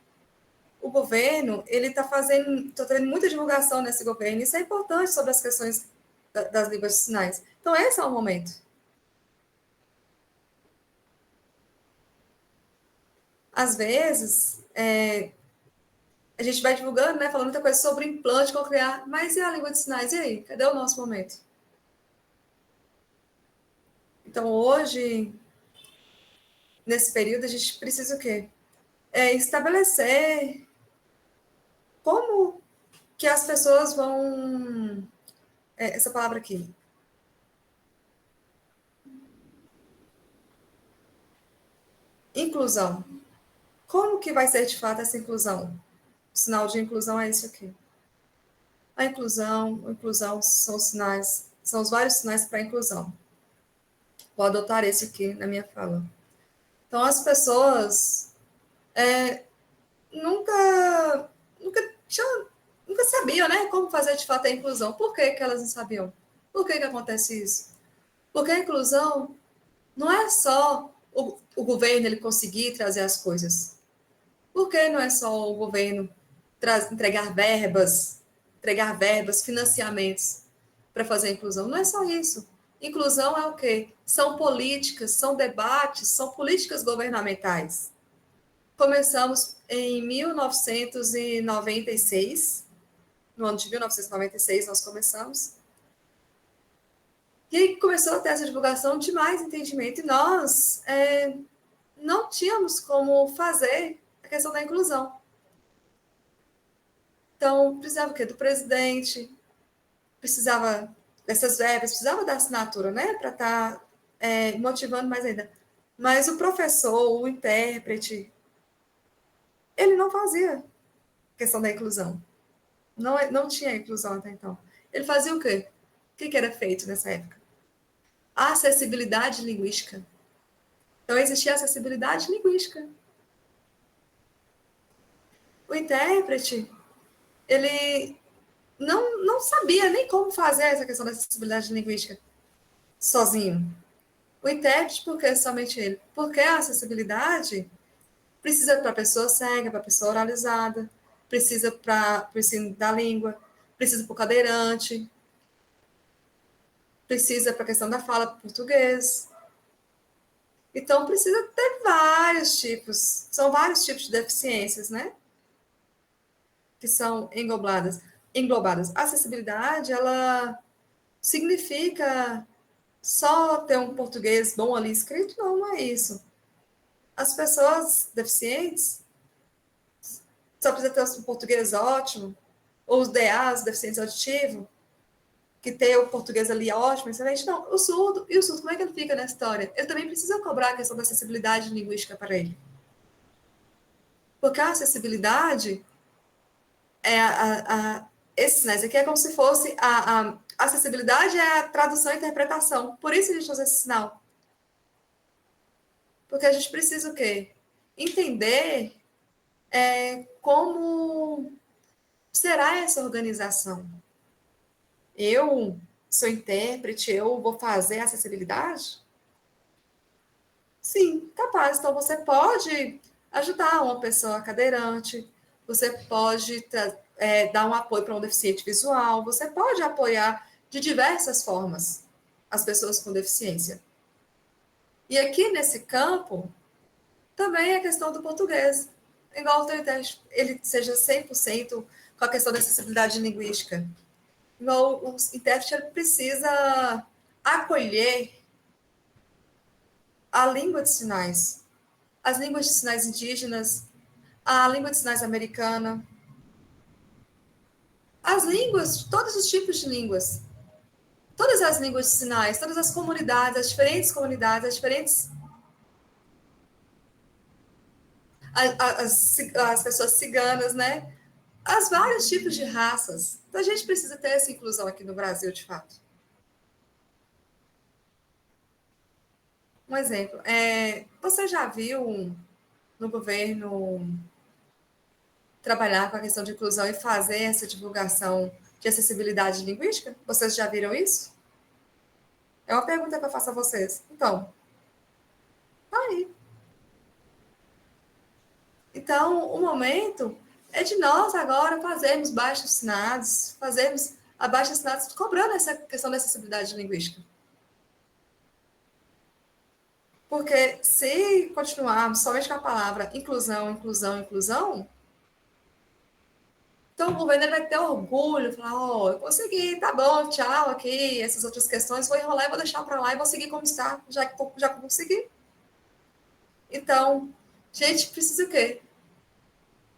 O governo, ele está tendo muita divulgação nesse governo, isso é importante sobre as questões das línguas de sinais. Então, esse é o momento. Às vezes, a gente vai divulgando, né, falando muita coisa sobre implante coclear, mas e a língua de sinais? E aí? Cadê o nosso momento? Então, hoje, nesse período, a gente precisa o quê? Estabelecer como que as pessoas vão... essa palavra aqui. Inclusão. Como que vai ser, de fato, essa inclusão? O sinal de inclusão é isso aqui. A inclusão são sinais, são os vários sinais para a inclusão. Vou adotar esse aqui na minha fala. Então, as pessoas nunca sabiam, né, como fazer, de fato, a inclusão. Por que elas não sabiam? Por que acontece isso? Porque a inclusão não é só o governo ele conseguir trazer as coisas. Por que não é só o governo entregar verbas, financiamentos? para fazer a inclusão. Não é só isso. Inclusão é o quê? São políticas, são debates, são políticas governamentais. Começamos em 1996, no ano de 1996 nós começamos, e começou a ter essa divulgação de mais entendimento, e nós não tínhamos como fazer a questão da inclusão. Então, precisava o quê? Do presidente, precisava dessas verbas, precisava da assinatura, né? Para estar motivando mais ainda. Mas o professor, o intérprete, ele não fazia questão da inclusão. Não tinha inclusão até então. Ele fazia o quê? O que era feito nessa época? A acessibilidade linguística. Então, existia acessibilidade linguística. O intérprete, ele não sabia nem como fazer essa questão da acessibilidade linguística sozinho. O intérprete, por que somente ele? Porque a acessibilidade precisa para a pessoa cega, para a pessoa oralizada, precisa para o ensino da língua, precisa para o cadeirante, precisa para a questão da fala português. Então, precisa ter vários tipos, são vários tipos de deficiências, né? Que são englobadas. A acessibilidade, ela significa só ter um português bom ali escrito? Não é isso. As pessoas deficientes só precisam ter um português ótimo, ou os DAs, deficientes auditivos, que tem o português ali ótimo, excelente. Não, o surdo, como é que ele fica nessa história? Ele também precisa cobrar a questão da acessibilidade linguística para ele. Porque a acessibilidade esses sinais aqui é como se fosse a acessibilidade é a tradução e interpretação. Por isso a gente usa esse sinal. Porque a gente precisa o quê? Entender como será essa organização. Eu sou intérprete, eu vou fazer acessibilidade? Sim, capaz. Então, você pode ajudar uma pessoa cadeirante, você pode dar um apoio para um deficiente visual, você pode apoiar de diversas formas as pessoas com deficiência. E aqui nesse campo, também é a questão do português. Igual o intérprete, ele seja 100% com a questão da acessibilidade linguística. Igual o intérprete, ele precisa acolher a língua de sinais, as línguas de sinais indígenas, a língua de sinais americana, as línguas, todos os tipos de línguas, todas as línguas de sinais, todas as comunidades, as diferentes as pessoas ciganas, né? As vários tipos de raças. Então, a gente precisa ter essa inclusão aqui no Brasil, de fato. Um exemplo, você já viu no governo trabalhar com a questão de inclusão e fazer essa divulgação de acessibilidade linguística? Vocês já viram isso? É uma pergunta que eu faço a vocês. Então, tá aí. Então, o momento é de nós agora fazermos baixo-assinados, fazermos abaixo-assinados cobrando essa questão da acessibilidade linguística. Porque se continuarmos somente com a palavra inclusão, então o governo vai ter orgulho, falar, eu consegui, tá bom, tchau, aqui, essas outras questões, vou enrolar e vou deixar para lá e vou seguir como está, já consegui. Então, gente, precisa o quê?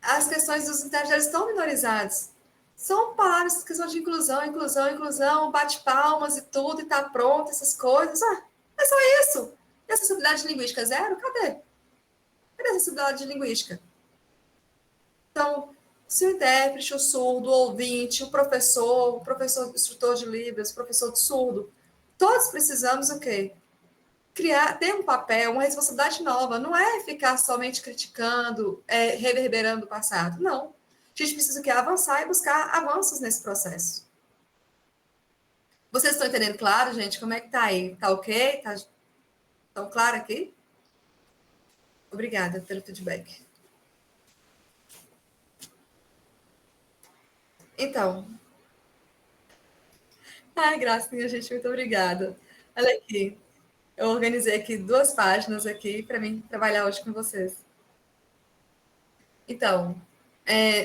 As questões dos intérpretes estão minorizadas. São palavras, questão de inclusão, bate palmas e tudo, e tá pronto, essas coisas. É só isso. E a acessibilidade linguística zero? Cadê? Cadê a acessibilidade linguística? Então, se o intérprete, o surdo, o ouvinte, o professor instrutor de Libras, o professor de surdo, todos precisamos o quê? Ter um papel, uma responsabilidade nova. Não é ficar somente criticando, reverberando o passado. Não. A gente precisa avançar e buscar avanços nesse processo. Vocês estão entendendo claro, gente? Como é que tá aí? Tá ok? Tão claro aqui? Obrigada pelo feedback. Então, Ai, gracinha, gente, muito obrigada. Olha aqui, eu organizei aqui 2 páginas aqui para mim trabalhar hoje com vocês. Então,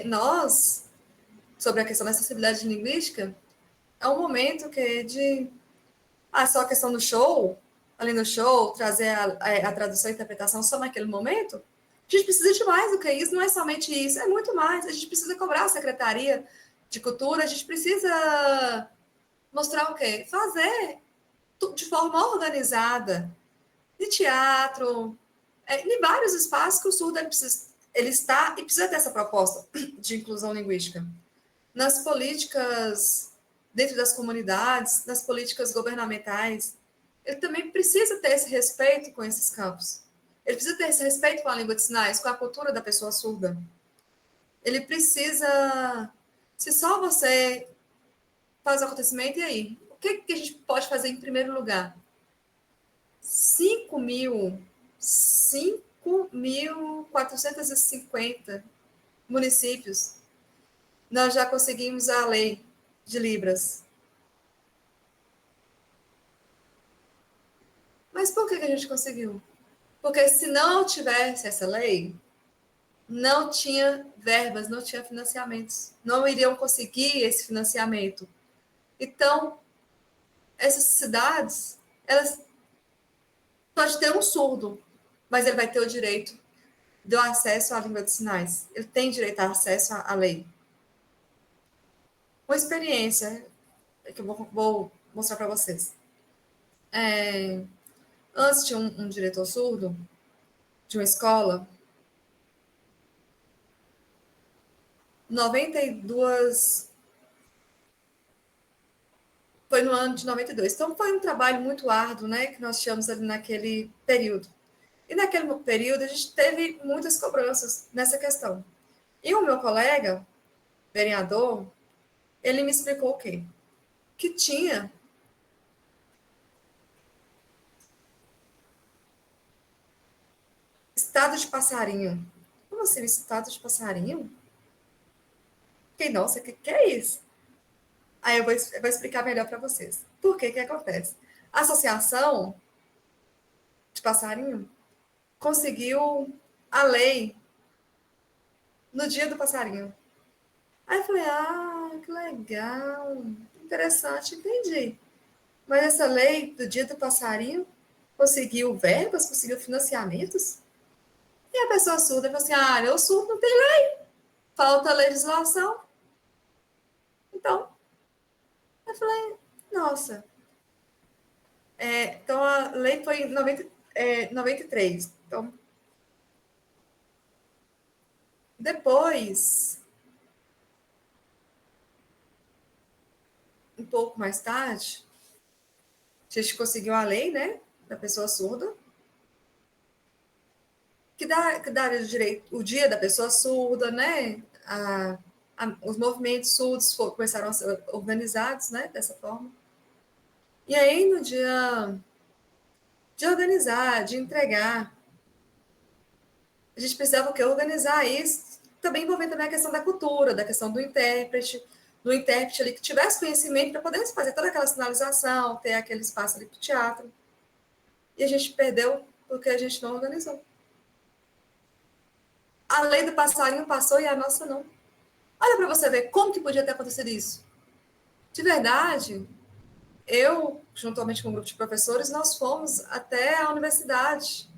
nós, sobre a questão da acessibilidade linguística, é um momento que é de... só a questão do show, ali no show, trazer a tradução e interpretação só naquele momento. A gente precisa de mais do que isso, não é somente isso, é muito mais. A gente precisa cobrar a Secretaria de Cultura, a gente precisa mostrar o quê? Fazer de forma organizada, de teatro, em vários espaços que o surdo ele está e precisa ter essa proposta de inclusão linguística. Nas políticas dentro das comunidades, nas políticas governamentais, ele também precisa ter esse respeito com esses campos. Ele precisa ter esse respeito com a língua de sinais, com a cultura da pessoa surda. Ele precisa... Se só você faz o acontecimento, e aí? O que a gente pode fazer em primeiro lugar? 5.450 municípios, nós já conseguimos a lei de Libras. Mas por que a gente conseguiu? Porque se não tivesse essa lei, não tinha verbas, não tinha financiamentos. Não iriam conseguir esse financiamento. Então, essas cidades, elas podem ter um surdo, mas ele vai ter o direito do acesso à língua de sinais. Ele tem direito a acesso à lei. Uma experiência que eu vou mostrar para vocês. Antes tinha um diretor surdo de uma escola, 92... Foi no ano de 92. Então, foi um trabalho muito árduo, né, que nós tínhamos ali naquele período. E naquele período, a gente teve muitas cobranças nessa questão. E o meu colega, vereador, ele me explicou o quê? Que tinha estado de passarinho. Como assim, estado de passarinho? Fiquei, nossa, o que é isso? Aí eu vou explicar melhor para vocês. Por que acontece? A associação de passarinho conseguiu a lei no dia do passarinho. Aí eu falei, que legal, interessante, entendi. Mas essa lei do dia do passarinho conseguiu verbas, conseguiu financiamentos? E a pessoa surda falou assim, eu surdo, não tem lei, falta legislação. Então, eu falei, nossa. Então, a lei foi em 93. Então, depois, um pouco mais tarde, a gente conseguiu a lei, né, da pessoa surda, que dá direito, o dia da pessoa surda, né, os movimentos surdos começaram a ser organizados, né, dessa forma. E aí, no dia de organizar, de entregar, a gente precisava o quê? Organizar isso, também envolvendo também a questão da cultura, da questão do intérprete ali que tivesse conhecimento para poder fazer toda aquela sinalização, ter aquele espaço ali para o teatro. E a gente perdeu porque a gente não organizou. A lei do passarinho passou e a nossa não. Olha para você ver como que podia ter acontecido isso. De verdade, eu, juntamente com um grupo de professores, nós fomos até a universidade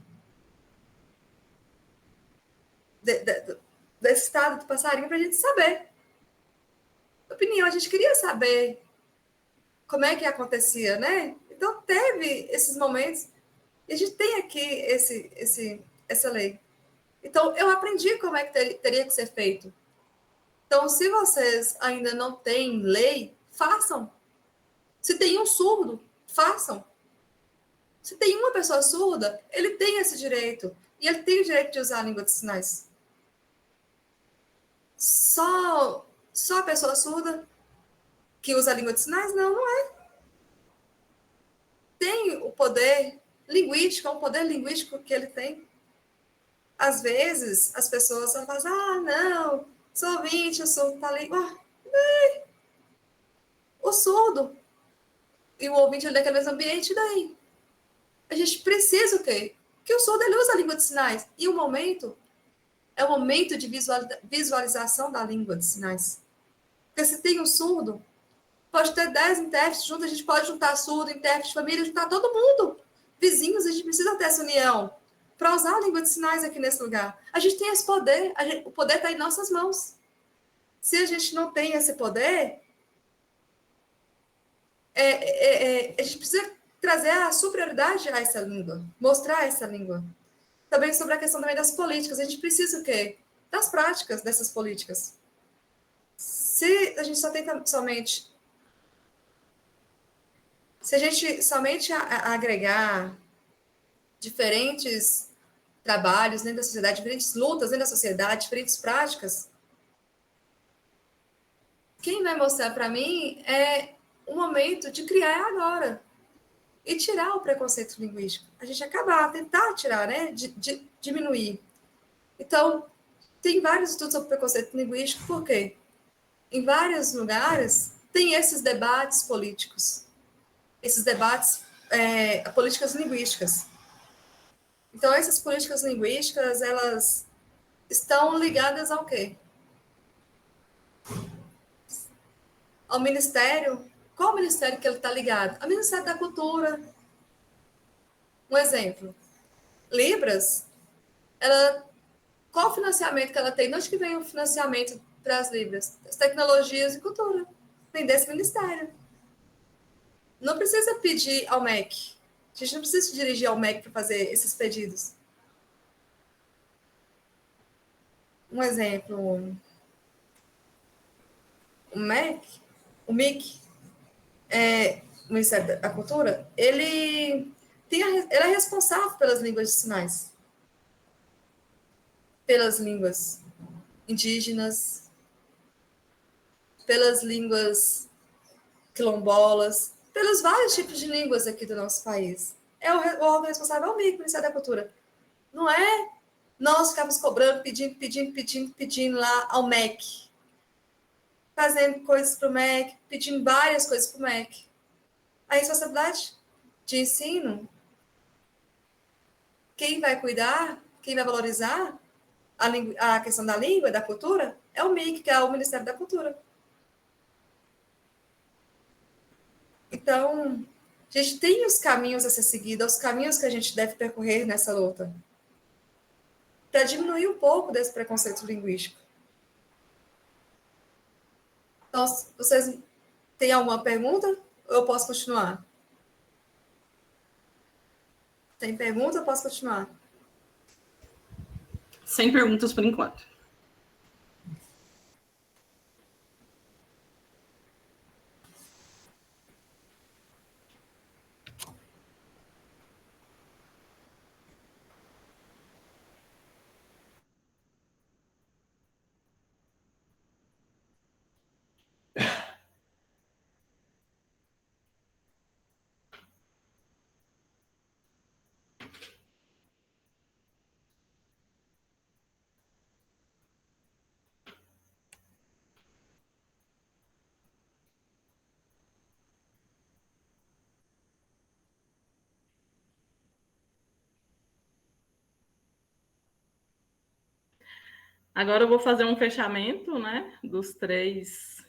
desse estado do passarinho para a gente saber. Opinião, a gente queria saber como é que acontecia, né? Então, teve esses momentos e a gente tem aqui essa lei. Então, eu aprendi como é que teria que ser feito. Então, se vocês ainda não têm lei, façam. Se tem um surdo, façam. Se tem uma pessoa surda, ele tem esse direito. E ele tem o direito de usar a língua de sinais. Só a pessoa surda que usa a língua de sinais? Não, não é. Tem o poder linguístico, é um poder linguístico que ele tem. Às vezes, as pessoas falam assim, não, sou ouvinte, o surdo está ali. O surdo, e o ouvinte ali naquele mesmo ambiente, e daí? A gente precisa o quê? Que o surdo ele usa a língua de sinais. E o momento é o momento de visualização da língua de sinais. Porque se tem um surdo, pode ter 10 intérpretes juntos, a gente pode juntar surdo, intérprete, família, juntar todo mundo. Vizinhos, a gente precisa ter essa união para usar a língua de sinais aqui nesse lugar. A gente tem esse poder, o poder está em nossas mãos. Se a gente não tem esse poder, a gente precisa trazer a superioridade a essa língua, mostrar essa língua. Também sobre a questão também das políticas, a gente precisa o quê? Das práticas dessas políticas. Se a gente só tenta somente... Se a gente somente agregar diferentes trabalhos dentro da sociedade, diferentes lutas dentro da sociedade, diferentes práticas, quem vai mostrar para mim é o momento de criar agora e tirar o preconceito linguístico. A gente acabar, tentar tirar, né? Diminuir. Então, tem vários estudos sobre preconceito linguístico, por quê? Em vários lugares tem esses debates políticos, esses debates políticas linguísticas. Então, essas políticas linguísticas, elas estão ligadas ao quê? Ao Ministério. Qual o Ministério que ele está ligado? Ao Ministério da Cultura. Um exemplo. Libras, qual o financiamento que ela tem? De onde que vem o financiamento para as Libras? As tecnologias e cultura. Vem desse Ministério. Não precisa pedir ao MEC. A gente não precisa se dirigir ao MEC para fazer esses pedidos. Um exemplo. O MIC, o Ministério da Cultura, ele é responsável pelas línguas de sinais. Pelas línguas indígenas, pelas línguas quilombolas, pelos vários tipos de línguas aqui do nosso país. O órgão responsável é o MIC, o Ministério da Cultura. Não é nós ficamos cobrando, pedindo lá ao MEC. Fazendo coisas para o MEC, pedindo várias coisas para o MEC. A responsabilidade de ensino, quem vai cuidar, quem vai valorizar a questão da língua e da cultura, é o MIC, que é o Ministério da Cultura. Então, a gente tem os caminhos a ser seguidos, os caminhos que a gente deve percorrer nessa luta, para diminuir um pouco desse preconceito linguístico. Então, vocês têm alguma pergunta? Ou eu posso continuar? Tem pergunta? Eu posso continuar? Sem perguntas por enquanto. Agora eu vou fazer um fechamento, né, das três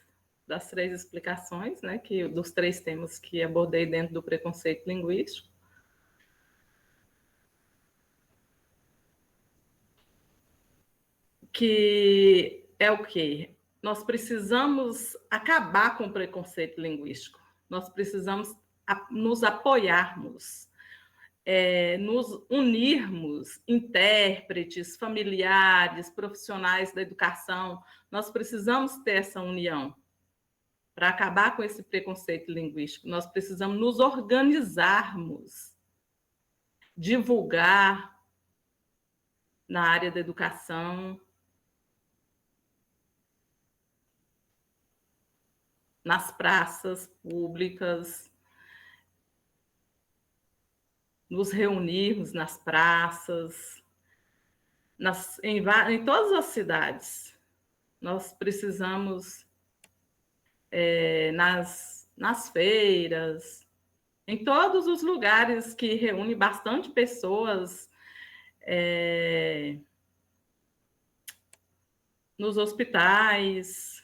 explicações, né, dos 3 temas que abordei dentro do preconceito linguístico. Que é o quê? Nós precisamos acabar com o preconceito linguístico. Nós precisamos nos apoiarmos, nos unirmos, intérpretes, familiares, profissionais da educação. Nós precisamos ter essa união para acabar com esse preconceito linguístico. Nós precisamos nos organizarmos, divulgar na área da educação, nas praças públicas, nos reunirmos nas praças, em todas as cidades. Nós precisamos, nas feiras, em todos os lugares que reúne bastante pessoas, nos hospitais.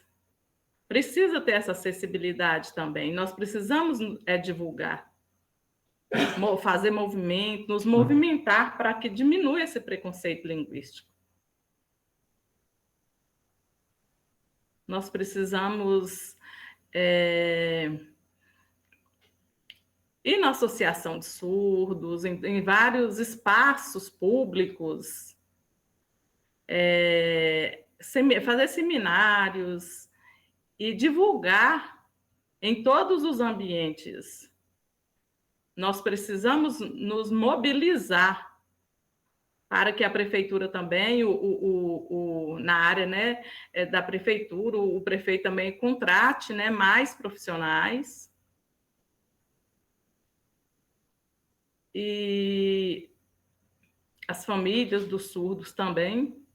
Precisa ter essa acessibilidade também. Nós precisamos divulgar, fazer movimento, nos movimentar para que diminua esse preconceito linguístico. Nós precisamos ir na associação de surdos, em vários espaços públicos, fazer seminários e divulgar em todos os ambientes. Nós precisamos nos mobilizar para que a prefeitura também, na área, né, da prefeitura, o prefeito também contrate, né, mais profissionais. E as famílias dos surdos também.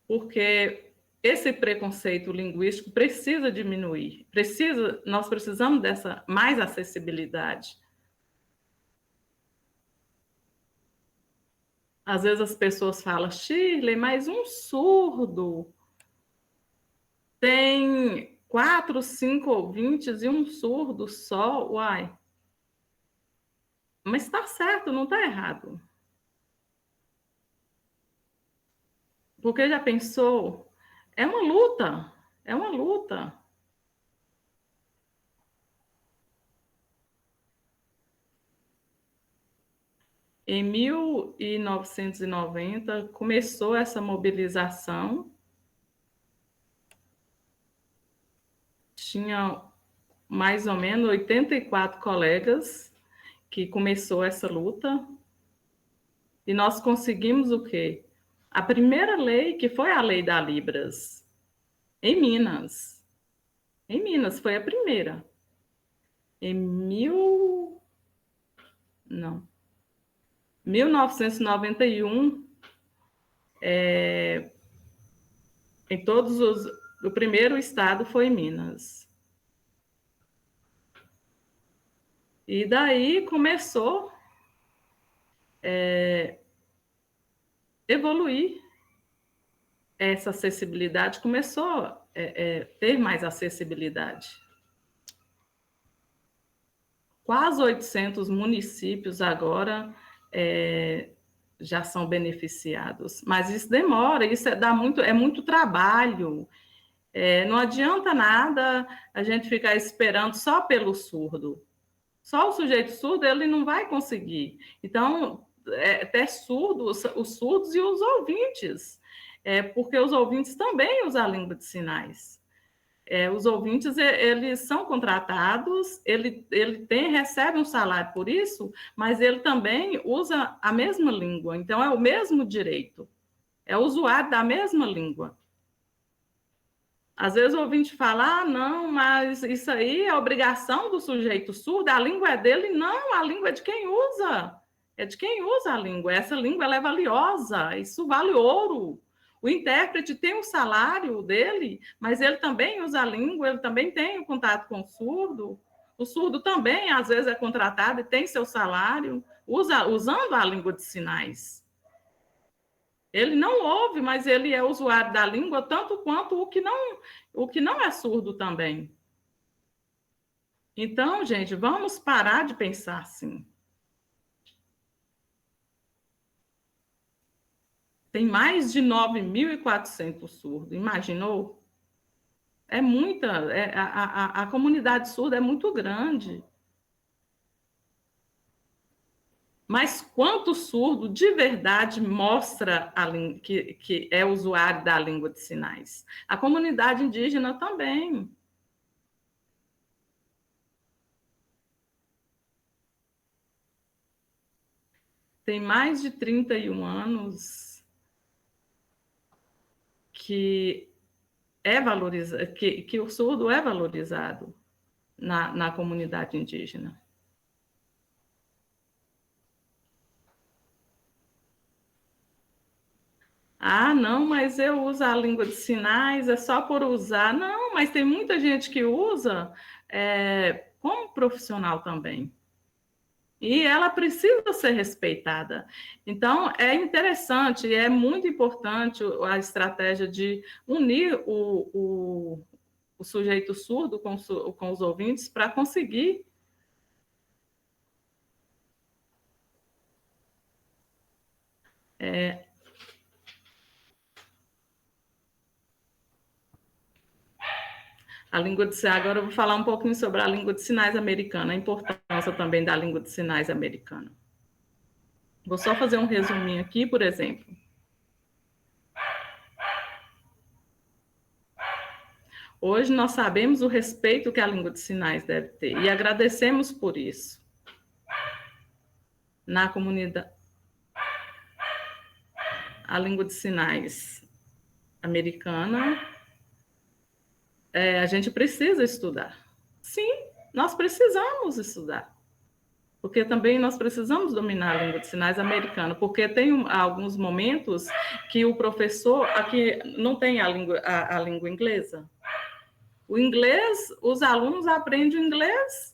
Porque esse preconceito linguístico precisa diminuir, nós precisamos dessa mais acessibilidade. Às vezes as pessoas falam, Shirley, mas um surdo tem 4, 5 ouvintes e um surdo só, uai. Mas está certo, não está errado. Porque já pensou? É uma luta, é uma luta. Em 1990, começou essa mobilização. Tinha mais ou menos 84 colegas que começou essa luta. E nós conseguimos o quê? A primeira lei, que foi a lei da Libras, em Minas. Em Minas, foi a primeira. Em 1991, em todos o primeiro estado foi em Minas. E daí começou evoluir essa acessibilidade, começou a ter mais acessibilidade. Quase 800 municípios agora já são beneficiados, mas isso demora, isso é muito trabalho. Não adianta nada a gente ficar esperando só pelo surdo. Só o sujeito surdo ele não vai conseguir. Então, até surdos, os surdos e os ouvintes, porque os ouvintes também usam a língua de sinais. Os ouvintes, eles são contratados, ele recebe um salário por isso, mas ele também usa a mesma língua, então é o mesmo direito, é o usuário da mesma língua. Às vezes o ouvinte fala, não, mas isso aí é obrigação do sujeito surdo, a língua é dele. Não, a língua é de quem usa, é de quem usa a língua, essa língua ela é valiosa, isso vale ouro. O intérprete tem o salário dele, mas ele também usa a língua, ele também tem o contato com o surdo também, às vezes, é contratado e tem seu salário, usando a língua de sinais. Ele não ouve, mas ele é usuário da língua tanto quanto o que não é surdo também. Então, gente, vamos parar de pensar assim. Tem mais de 9.400 surdos, imaginou? É muita, a comunidade surda é muito grande. Mas quanto surdo de verdade mostra que é usuário da língua de sinais? A comunidade indígena também. Tem mais de 31 anos que que o surdo é valorizado na comunidade indígena. Ah, não, mas eu uso a língua de sinais, é só por usar. Não, mas tem muita gente que usa como profissional também. E ela precisa ser respeitada. Então, é interessante, é muito importante a estratégia de unir o sujeito surdo com os ouvintes para conseguir a língua de sinais. Agora eu vou falar um pouquinho sobre a língua de sinais americana, a importância também da língua de sinais americana. Vou só fazer um resuminho aqui, por exemplo. Hoje nós sabemos o respeito que a língua de sinais deve ter e agradecemos por isso. Na comunidade, a língua de sinais americana, a gente precisa estudar. Sim, nós precisamos estudar. Porque também nós precisamos dominar a língua de sinais americana, porque tem alguns momentos que o professor aqui não tem a língua inglesa. O inglês, os alunos aprendem o inglês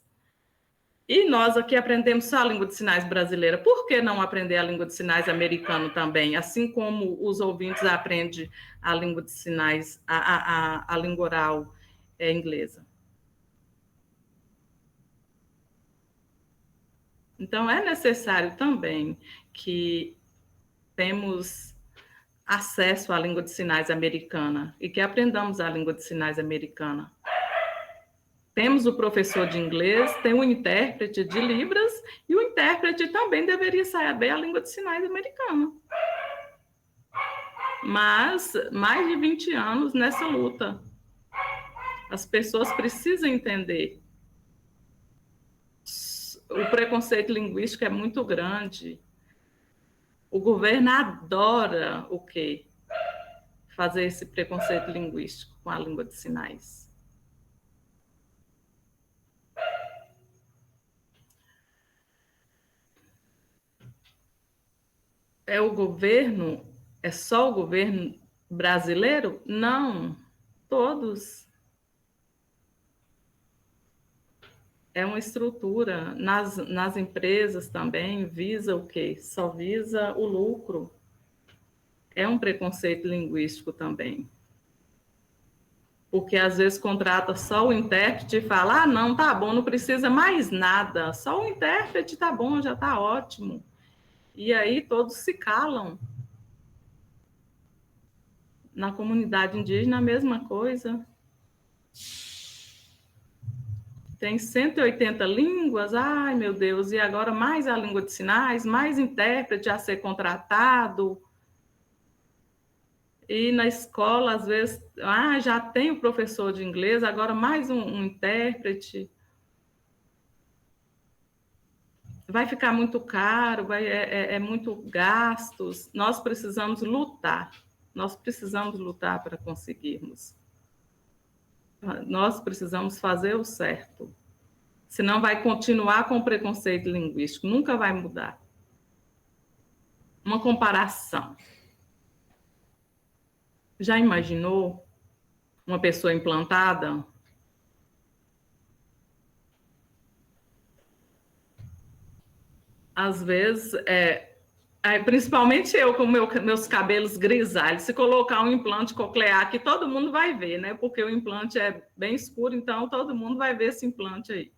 e nós aqui aprendemos só a língua de sinais brasileira. Por que não aprender a língua de sinais americana também? Assim como os ouvintes aprendem a língua de sinais, a língua oral inglesa. Então, é necessário também que temos acesso à língua de sinais americana e que aprendamos a língua de sinais americana. Temos o professor de inglês, tem o intérprete de Libras e o intérprete também deveria saber a língua de sinais americana. Mas mais de 20 anos nessa luta. As pessoas precisam entender. O preconceito linguístico é muito grande. O governo adora o quê? Fazer esse preconceito linguístico com a língua de sinais. É o governo? É só o governo brasileiro? Não, todos. É uma estrutura. Nas empresas também visa o quê? Só visa o lucro. É um preconceito linguístico também. Porque às vezes contrata só o intérprete e fala, não, tá bom, não precisa mais nada, só o intérprete tá bom, já tá ótimo. E aí todos se calam. Na comunidade indígena, a mesma coisa. Tem 180 línguas, ai meu Deus, e agora mais a língua de sinais, mais intérprete a ser contratado. E na escola, às vezes, já tem o professor de inglês, agora mais um intérprete. Vai ficar muito caro, é muito gastos. Nós precisamos lutar para conseguirmos. Nós precisamos fazer o certo. Senão vai continuar com o preconceito linguístico, nunca vai mudar. Uma comparação. Já imaginou uma pessoa implantada? Às vezes, principalmente eu com meus cabelos grisalhos, se colocar um implante coclear aqui, todo mundo vai ver, né? Porque o implante é bem escuro, então todo mundo vai ver esse implante aí.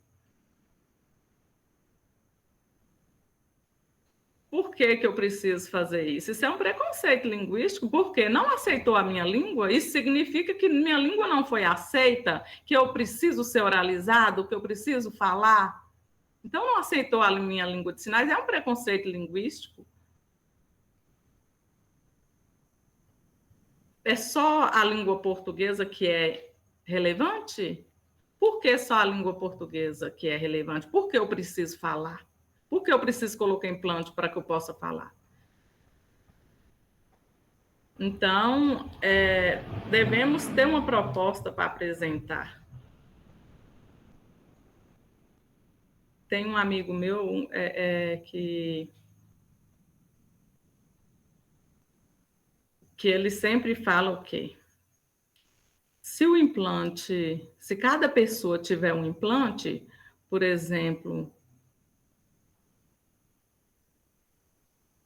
Por que eu preciso fazer isso? Isso é um preconceito linguístico, porque não aceitou a minha língua, isso significa que minha língua não foi aceita, que eu preciso ser oralizado, que eu preciso falar. Então, não aceitou a minha língua de sinais, é um preconceito linguístico. É só a língua portuguesa que é relevante? Por que só a língua portuguesa que é relevante? Por que eu preciso falar? Por que eu preciso colocar implante para que eu possa falar? Então, devemos ter uma proposta para apresentar. Tem um amigo meu que que ele sempre fala o quê? Se o implante, se cada pessoa tiver um implante, por exemplo,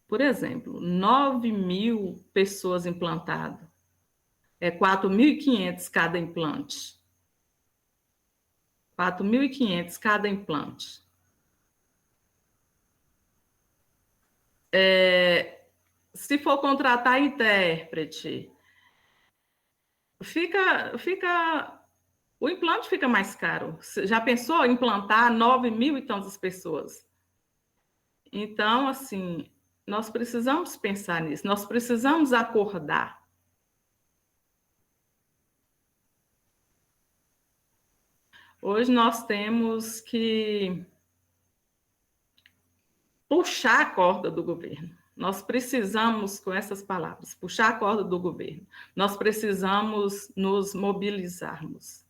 9.000 pessoas implantadas, é 4.500 cada implante. 4.500 cada implante. Se for contratar intérprete, o implante fica mais caro. Você já pensou em implantar 9.000 e tantas pessoas? Então, assim, nós precisamos pensar nisso, nós precisamos acordar. Hoje nós temos que puxar a corda do governo. Nós precisamos, com essas palavras, puxar a corda do governo. Nós precisamos nos mobilizarmos.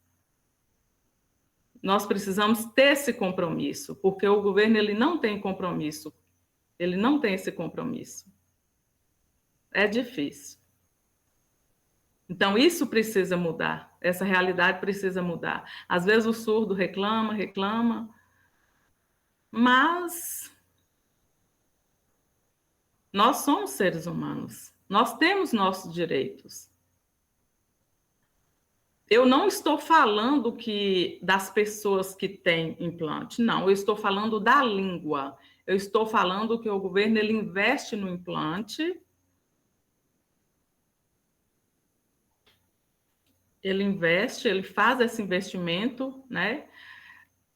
Nós precisamos ter esse compromisso, porque o governo ele não tem compromisso. Ele não tem esse compromisso. É difícil. Então, isso precisa mudar. Essa realidade precisa mudar. Às vezes o surdo reclama, mas nós somos seres humanos. Nós temos nossos direitos. Eu não estou falando das pessoas que têm implante, não. Eu estou falando da língua. Eu estou falando que o governo ele investe no implante. Ele faz esse investimento, né,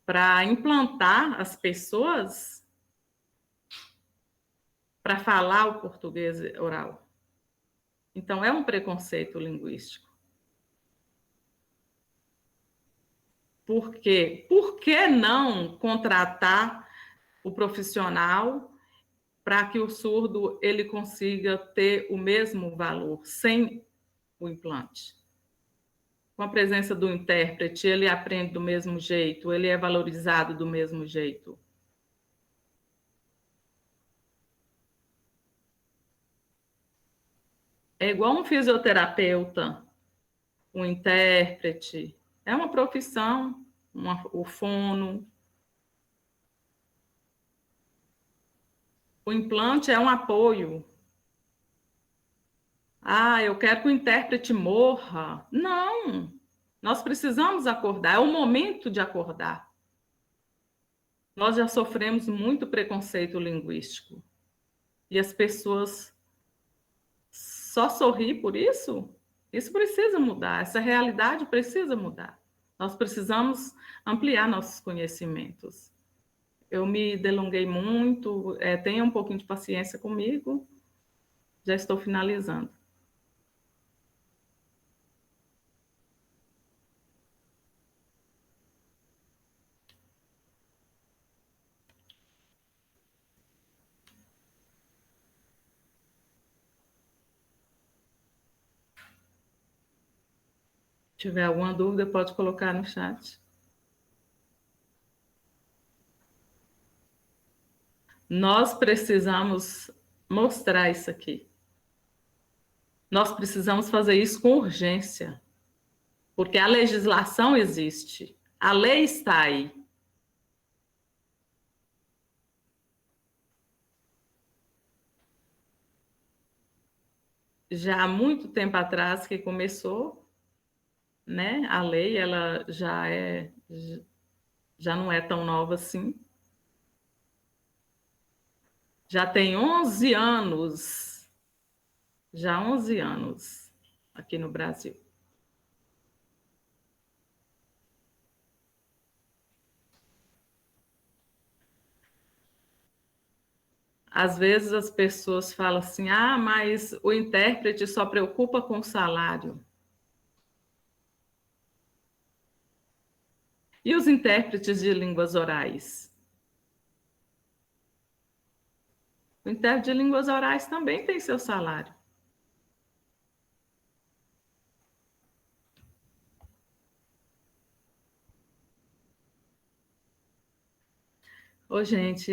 para implantar as pessoas para falar o português oral. Então, é um preconceito linguístico. Por quê? Por que não contratar o profissional para que o surdo ele consiga ter o mesmo valor sem o implante? Com a presença do intérprete, ele aprende do mesmo jeito, ele é valorizado do mesmo jeito. É igual um fisioterapeuta, um intérprete, é uma profissão, o fono. O implante é um apoio. Ah, eu quero que o intérprete morra. Não, nós precisamos acordar, é o momento de acordar. Nós já sofremos muito preconceito linguístico. E as pessoas só sorrir por isso? Isso precisa mudar, essa realidade precisa mudar. Nós precisamos ampliar nossos conhecimentos. Eu me delonguei muito, tenha um pouquinho de paciência comigo, já estou finalizando. Se tiver alguma dúvida, pode colocar no chat. Nós precisamos mostrar isso aqui. Nós precisamos fazer isso com urgência, porque a legislação existe, a lei está aí. Já há muito tempo atrás que começou, né? A lei ela já não é tão nova assim. Já tem 11 anos, já 11 anos aqui no Brasil. Às vezes as pessoas falam assim, mas o intérprete só preocupa com o salário. E os intérpretes de línguas orais? O intérprete de línguas orais também tem seu salário. Gente,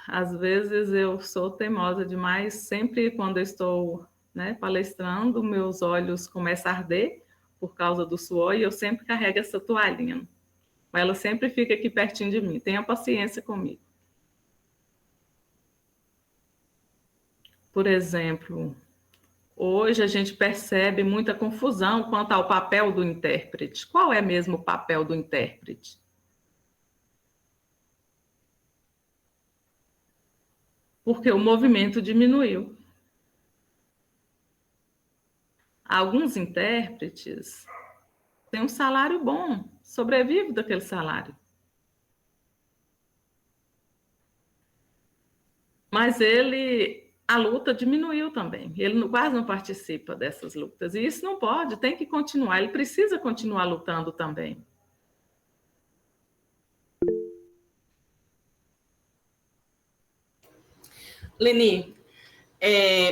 às vezes eu sou teimosa demais, sempre quando eu estou, né, palestrando, meus olhos começam a arder por causa do suor e eu sempre carrego essa toalhinha. Ela sempre fica aqui pertinho de mim. Tenha paciência comigo. Por exemplo, hoje a gente percebe muita confusão quanto ao papel do intérprete. Qual é mesmo o papel do intérprete? Porque o movimento diminuiu. Alguns intérpretes têm um salário bom, sobrevivem daquele salário. Mas a luta diminuiu também. Ele quase não participa dessas lutas. E isso não pode, tem que continuar. Ele precisa continuar lutando também. Leni,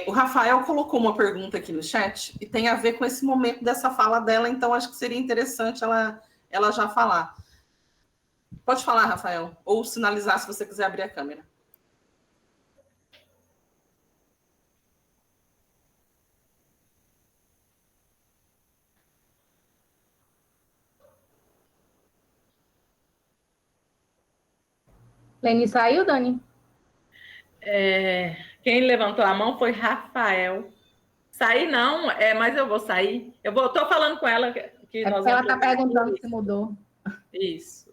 o Rafael colocou uma pergunta aqui no chat e tem a ver com esse momento dessa fala dela, então acho que seria interessante ela já falar. Pode falar, Rafael, ou sinalizar se você quiser abrir a câmera. Leni saiu, Dani? Quem levantou a mão foi Rafael. Sair não, mas eu vou sair. Estou falando com ela que nós ela está perguntando se mudou. Isso.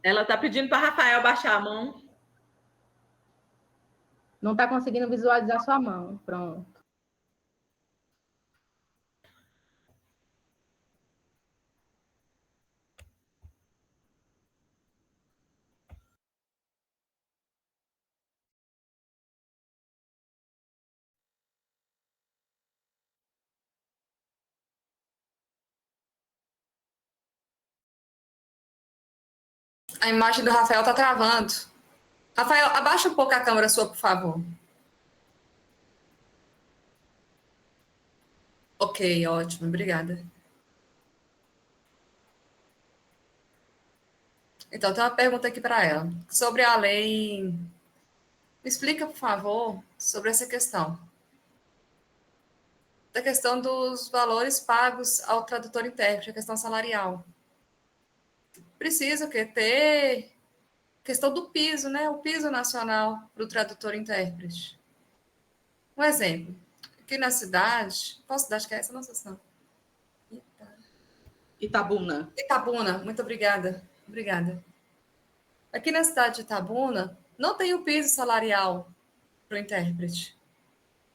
Ela está pedindo para Rafael baixar a mão. Não está conseguindo visualizar sua mão. Pronto. A imagem do Rafael está travando. Rafael, abaixa um pouco a câmera sua, por favor. Ok, ótimo, obrigada. Então, tem uma pergunta aqui para ela. Sobre a lei... Me explica, por favor, sobre essa questão. Da questão dos valores pagos ao tradutor e intérprete, a questão salarial. Precisa ter questão do piso, né? O piso nacional para o tradutor e intérprete. Um exemplo. Aqui na cidade... Qual cidade que é essa? Não sei se não. Itabuna. Itabuna, muito obrigada. Obrigada. Aqui na cidade de Itabuna, não tem o piso salarial para o intérprete.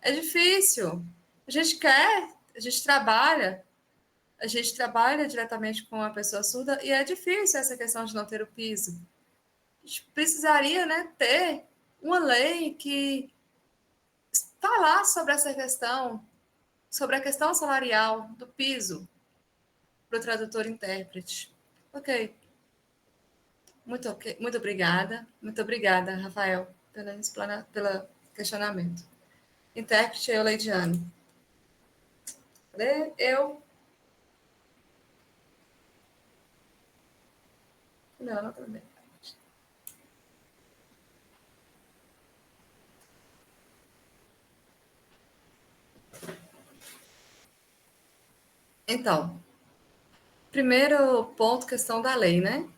É difícil. A gente quer, a gente trabalha diretamente com a pessoa surda e é difícil essa questão de não ter o piso. A gente precisaria, né, ter uma lei que falar sobre essa questão, sobre a questão salarial do piso para o tradutor e intérprete. Ok. Muito obrigada. Muito obrigada, Rafael, pelo questionamento. Intérprete, eu, Leidiane. Eu... Não também. Então, primeiro ponto, questão da lei, né?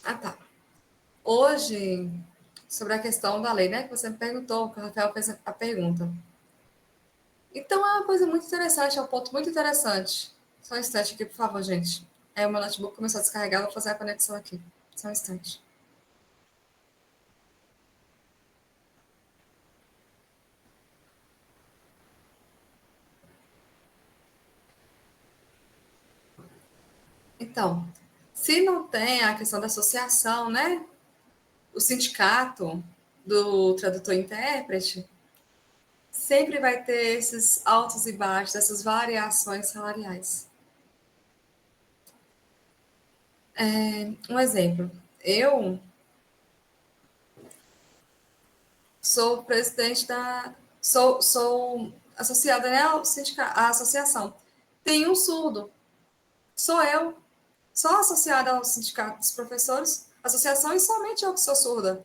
Ah, tá. Hoje, sobre a questão da lei, né? Que você me perguntou, que o Rafael fez a pergunta. Então, é uma coisa muito interessante, é um ponto muito interessante. Só um instante aqui, por favor, gente. O meu notebook começou a descarregar, vou fazer a conexão aqui. Só um instante. Então, se não tem a questão da associação, né? O sindicato do tradutor e intérprete, sempre vai ter esses altos e baixos, essas variações salariais. Um exemplo, eu sou presidente sou associada, né, ao à associação. Tem um surdo, sou eu, sou associada ao sindicato dos professores, associação, e somente eu que sou surda.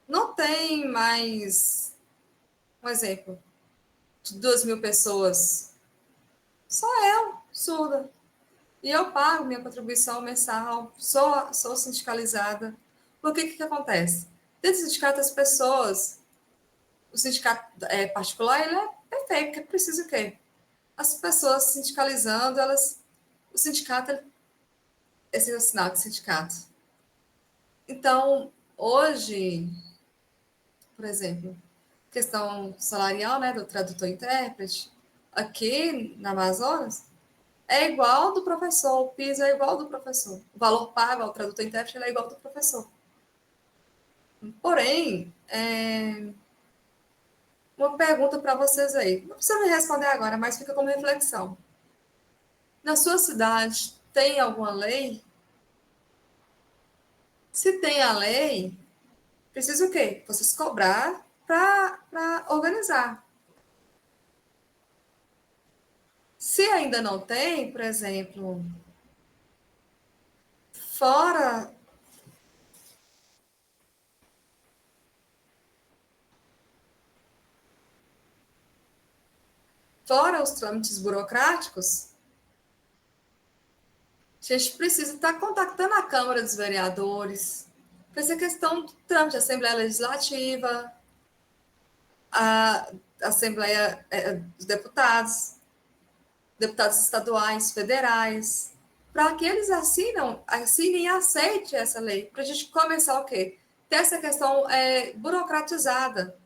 Não tem mais, um exemplo, de 2.000 pessoas. Só eu, surda. E eu pago minha contribuição mensal, sou sindicalizada. Por que acontece? Dentro do sindicato, as pessoas, o sindicato particular, ele é perfeito, porque precisa o quê? As pessoas sindicalizando, o sindicato, esse é o sinal de sindicato. Então, hoje, por exemplo, questão salarial, né, do tradutor-intérprete, aqui na Amazonas, é igual do professor, o piso é igual do professor. O valor pago ao tradutor-intérprete é igual do professor. Porém, uma pergunta para vocês aí. Não precisa me responder agora, mas fica como reflexão. Na sua cidade, tem alguma lei? Se tem a lei, precisa o quê? Vocês cobrar para organizar. Se ainda não tem, por exemplo, fora os trâmites burocráticos, a gente precisa estar contactando a Câmara dos Vereadores, para essa questão do trâmite, Assembleia Legislativa, a Assembleia dos Deputados estaduais, federais, para que eles assinem e aceitem essa lei, para a gente começar o quê? Ter essa questão burocratizada.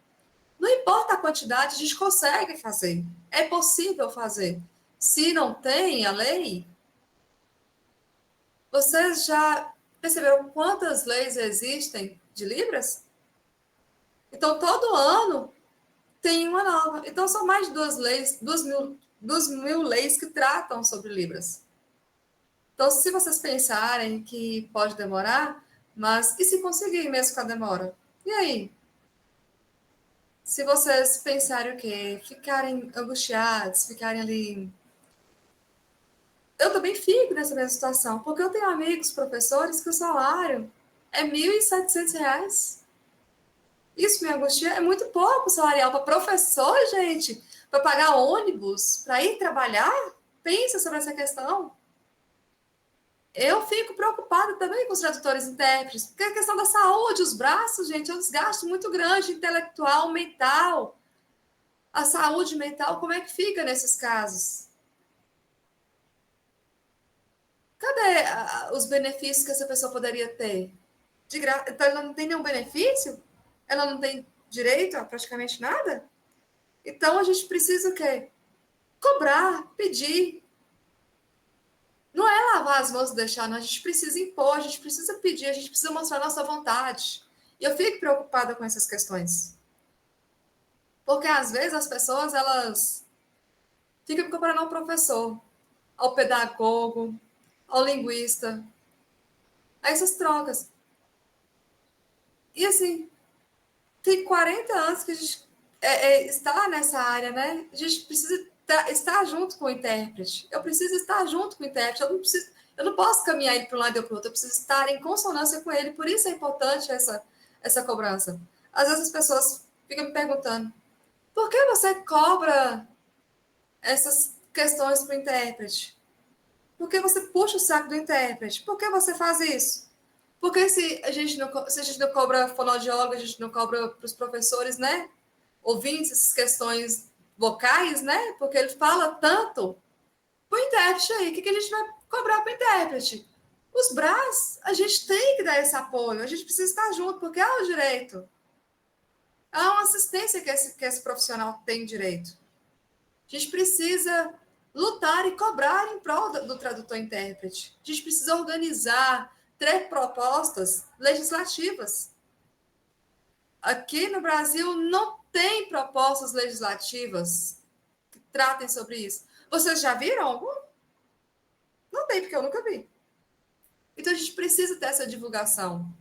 Não importa a quantidade, a gente consegue fazer. É possível fazer. Se não tem a lei, vocês já perceberam quantas leis existem de Libras? Então, todo ano tem uma nova. Então, são mais de 2.000 leis que tratam sobre Libras. Então, se vocês pensarem que pode demorar, mas e se conseguir mesmo com a demora? E aí? Se vocês pensarem o quê? Ficarem angustiados, ficarem ali... Eu também fico nessa mesma situação, porque eu tenho amigos, professores, que o salário é R$ 1.700. Isso me angustia. É muito pouco salarial para professor, gente. Para pagar ônibus, para ir trabalhar. Pensa sobre essa questão. Eu fico preocupada também com os tradutores e intérpretes, porque a questão da saúde, os braços, gente, é um desgaste muito grande, intelectual, mental. A saúde mental, como é que fica nesses casos? Cadê os benefícios que essa pessoa poderia ter? Então, ela não tem nenhum benefício? Ela não tem direito a praticamente nada? Então, a gente precisa o quê? Cobrar, pedir. Não é lavar as mãos e deixar, não. A gente precisa impor, a gente precisa pedir, a gente precisa mostrar nossa vontade. E eu fico preocupada com essas questões. Porque, às vezes, as pessoas, elas ficam comparando ao professor, ao pedagogo, ao linguista, a essas trocas. E, assim, tem 40 anos que a gente está nessa área, né? A gente precisa estar junto com o intérprete. Eu preciso estar junto com o intérprete. Eu não posso caminhar ele para um lado e para o outro. Eu preciso estar em consonância com ele. Por isso é importante essa cobrança. Às vezes as pessoas ficam me perguntando: por que você cobra essas questões para o intérprete? Por que você puxa o saco do intérprete? Por que você faz isso? Porque se a gente não cobra fonoaudiólogo, a gente não cobra para os professores, né? Ouvintes, essas questões vocais, né? Porque ele fala tanto. O intérprete aí, o que a gente vai cobrar para o intérprete? Os braços, a gente tem que dar esse apoio, a gente precisa estar junto, porque é o direito. É uma assistência que esse profissional tem direito. A gente precisa lutar e cobrar em prol do tradutor-intérprete. A gente precisa organizar, ter propostas legislativas. Aqui no Brasil não tem propostas legislativas que tratem sobre isso. Vocês já viram algum? Não tem, porque eu nunca vi. Então, a gente precisa ter essa divulgação.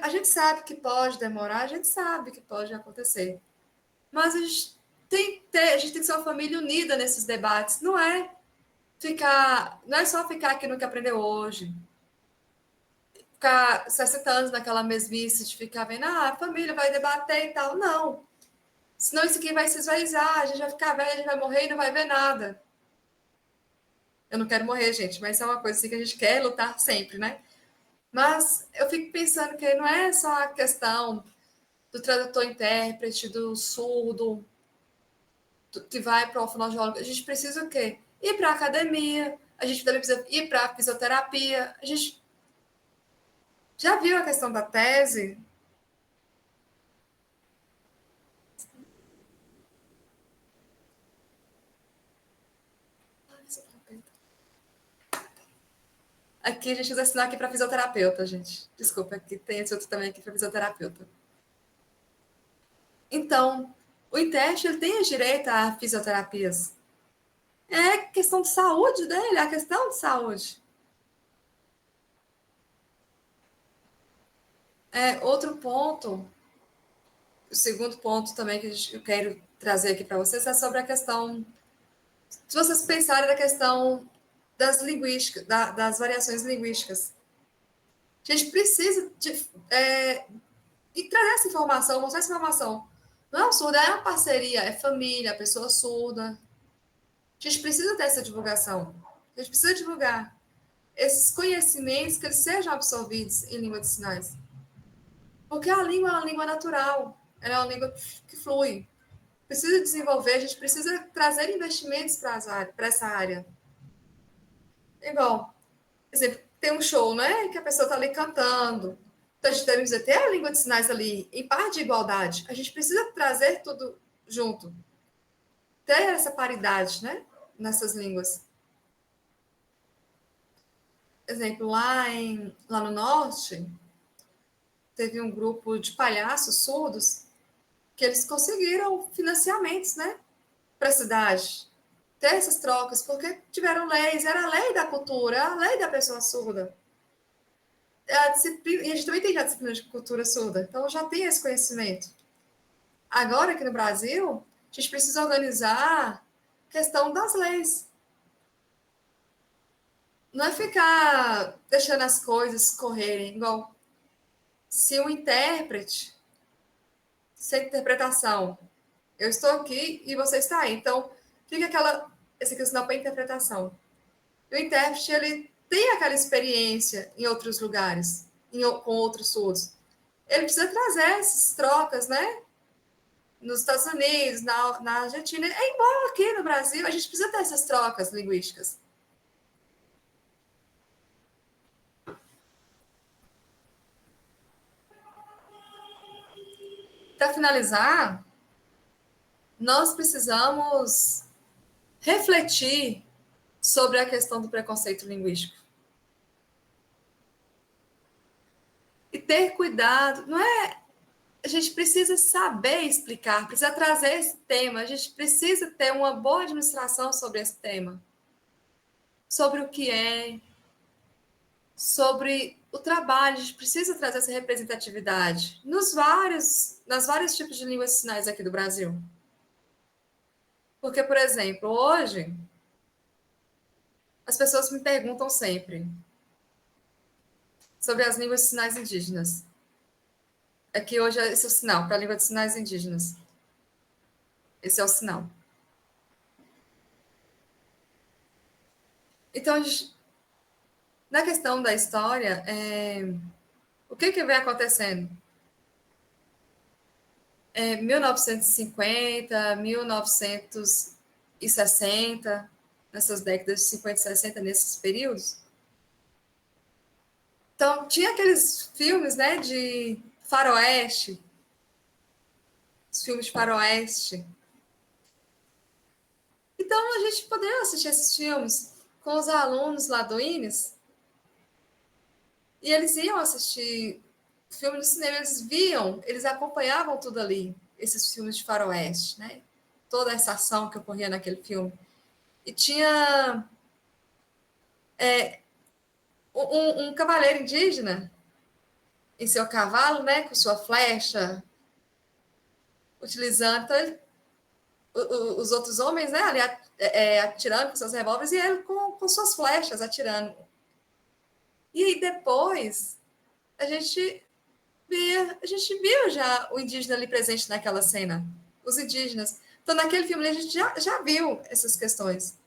A gente sabe que pode demorar, a gente sabe que pode acontecer. Mas a gente tem que ser uma família unida nesses debates. Não é só ficar aqui no que aprendeu hoje. Ficar 60 anos naquela mesmice de ficar vendo, a família vai debater e tal. Não. Senão isso aqui vai se esvaziar, a gente vai ficar velho, a gente vai morrer e não vai ver nada. Eu não quero morrer, gente, mas é uma coisa assim que a gente quer lutar sempre, né? Mas eu fico pensando que não é só a questão do tradutor-intérprete, do surdo, que vai para o fonoaudiólogo. A gente precisa o quê? Ir para a academia, a gente também precisa ir para a fisioterapia. A gente já viu a questão da tese? Aqui a gente usa sinal aqui para fisioterapeuta, gente. Desculpa, aqui tem esse outro também aqui para fisioterapeuta. Então, o intérprete ele tem direito a fisioterapias. É questão de saúde dele, é a questão de saúde. Outro ponto, o segundo ponto também que eu quero trazer aqui para vocês é sobre a questão, se vocês pensarem na questão das linguísticas, das variações linguísticas. A gente precisa de trazer essa informação, mostrar essa informação. Não é um surdo, é uma parceria, é família, pessoa surda. A gente precisa dessa divulgação. A gente precisa divulgar esses conhecimentos que eles sejam absorvidos em língua de sinais. Porque a língua é uma língua natural, ela é uma língua que flui. Precisa desenvolver, a gente precisa trazer investimentos para essa área. Igual, por exemplo, tem um show, né? Que a pessoa está ali cantando. Então, a gente deve ter a língua de sinais ali em par de igualdade. A gente precisa trazer tudo junto. Ter essa paridade, né? Nessas línguas. Exemplo, lá no norte, teve um grupo de palhaços surdos que eles conseguiram financiamentos, né? Para a cidade. Ter essas trocas, porque tiveram leis. Era a lei da cultura, a lei da pessoa surda. E a gente também tem a disciplina de cultura surda, então já tem esse conhecimento. Agora, aqui no Brasil, a gente precisa organizar a questão das leis. Não é ficar deixando as coisas correrem, igual se um intérprete, sem interpretação, eu estou aqui e você está aí, então fica esse aqui é o sinal para interpretação. E o intérprete, ele tem aquela experiência em outros lugares, com outros surdos. Ele precisa trazer essas trocas, né? Nos Estados Unidos, na Argentina. É igual aqui no Brasil, a gente precisa ter essas trocas linguísticas. Para finalizar, nós precisamos refletir sobre a questão do preconceito linguístico. E ter cuidado, não é? A gente precisa saber explicar, precisa trazer esse tema, a gente precisa ter uma boa administração sobre esse tema. Sobre o que é, sobre o trabalho, a gente precisa trazer essa representatividade nas vários tipos de línguas de sinais aqui do Brasil. Porque, por exemplo, hoje, as pessoas me perguntam sempre sobre as línguas de sinais indígenas. Aqui hoje esse é o sinal para a língua de sinais indígenas. Esse é o sinal. Então, na questão da história, o que vem acontecendo? 1950, 1960, nessas décadas de 50 e 60, nesses períodos. Então, tinha aqueles filmes, né, de faroeste, os filmes de faroeste. Então, a gente poderia assistir esses filmes com os alunos lá do INES, e eles iam assistir filme no cinema, eles viam, eles acompanhavam tudo ali, esses filmes de faroeste, né? Toda essa ação que ocorria naquele filme. E tinha um cavaleiro indígena em seu cavalo, né? Com sua flecha, utilizando... Então, os outros homens, né? Ali atirando com seus revólveres e ele com suas flechas atirando. E aí depois a gente viu já o indígena ali presente naquela cena, os indígenas. Então, naquele filme a gente já viu essas questões.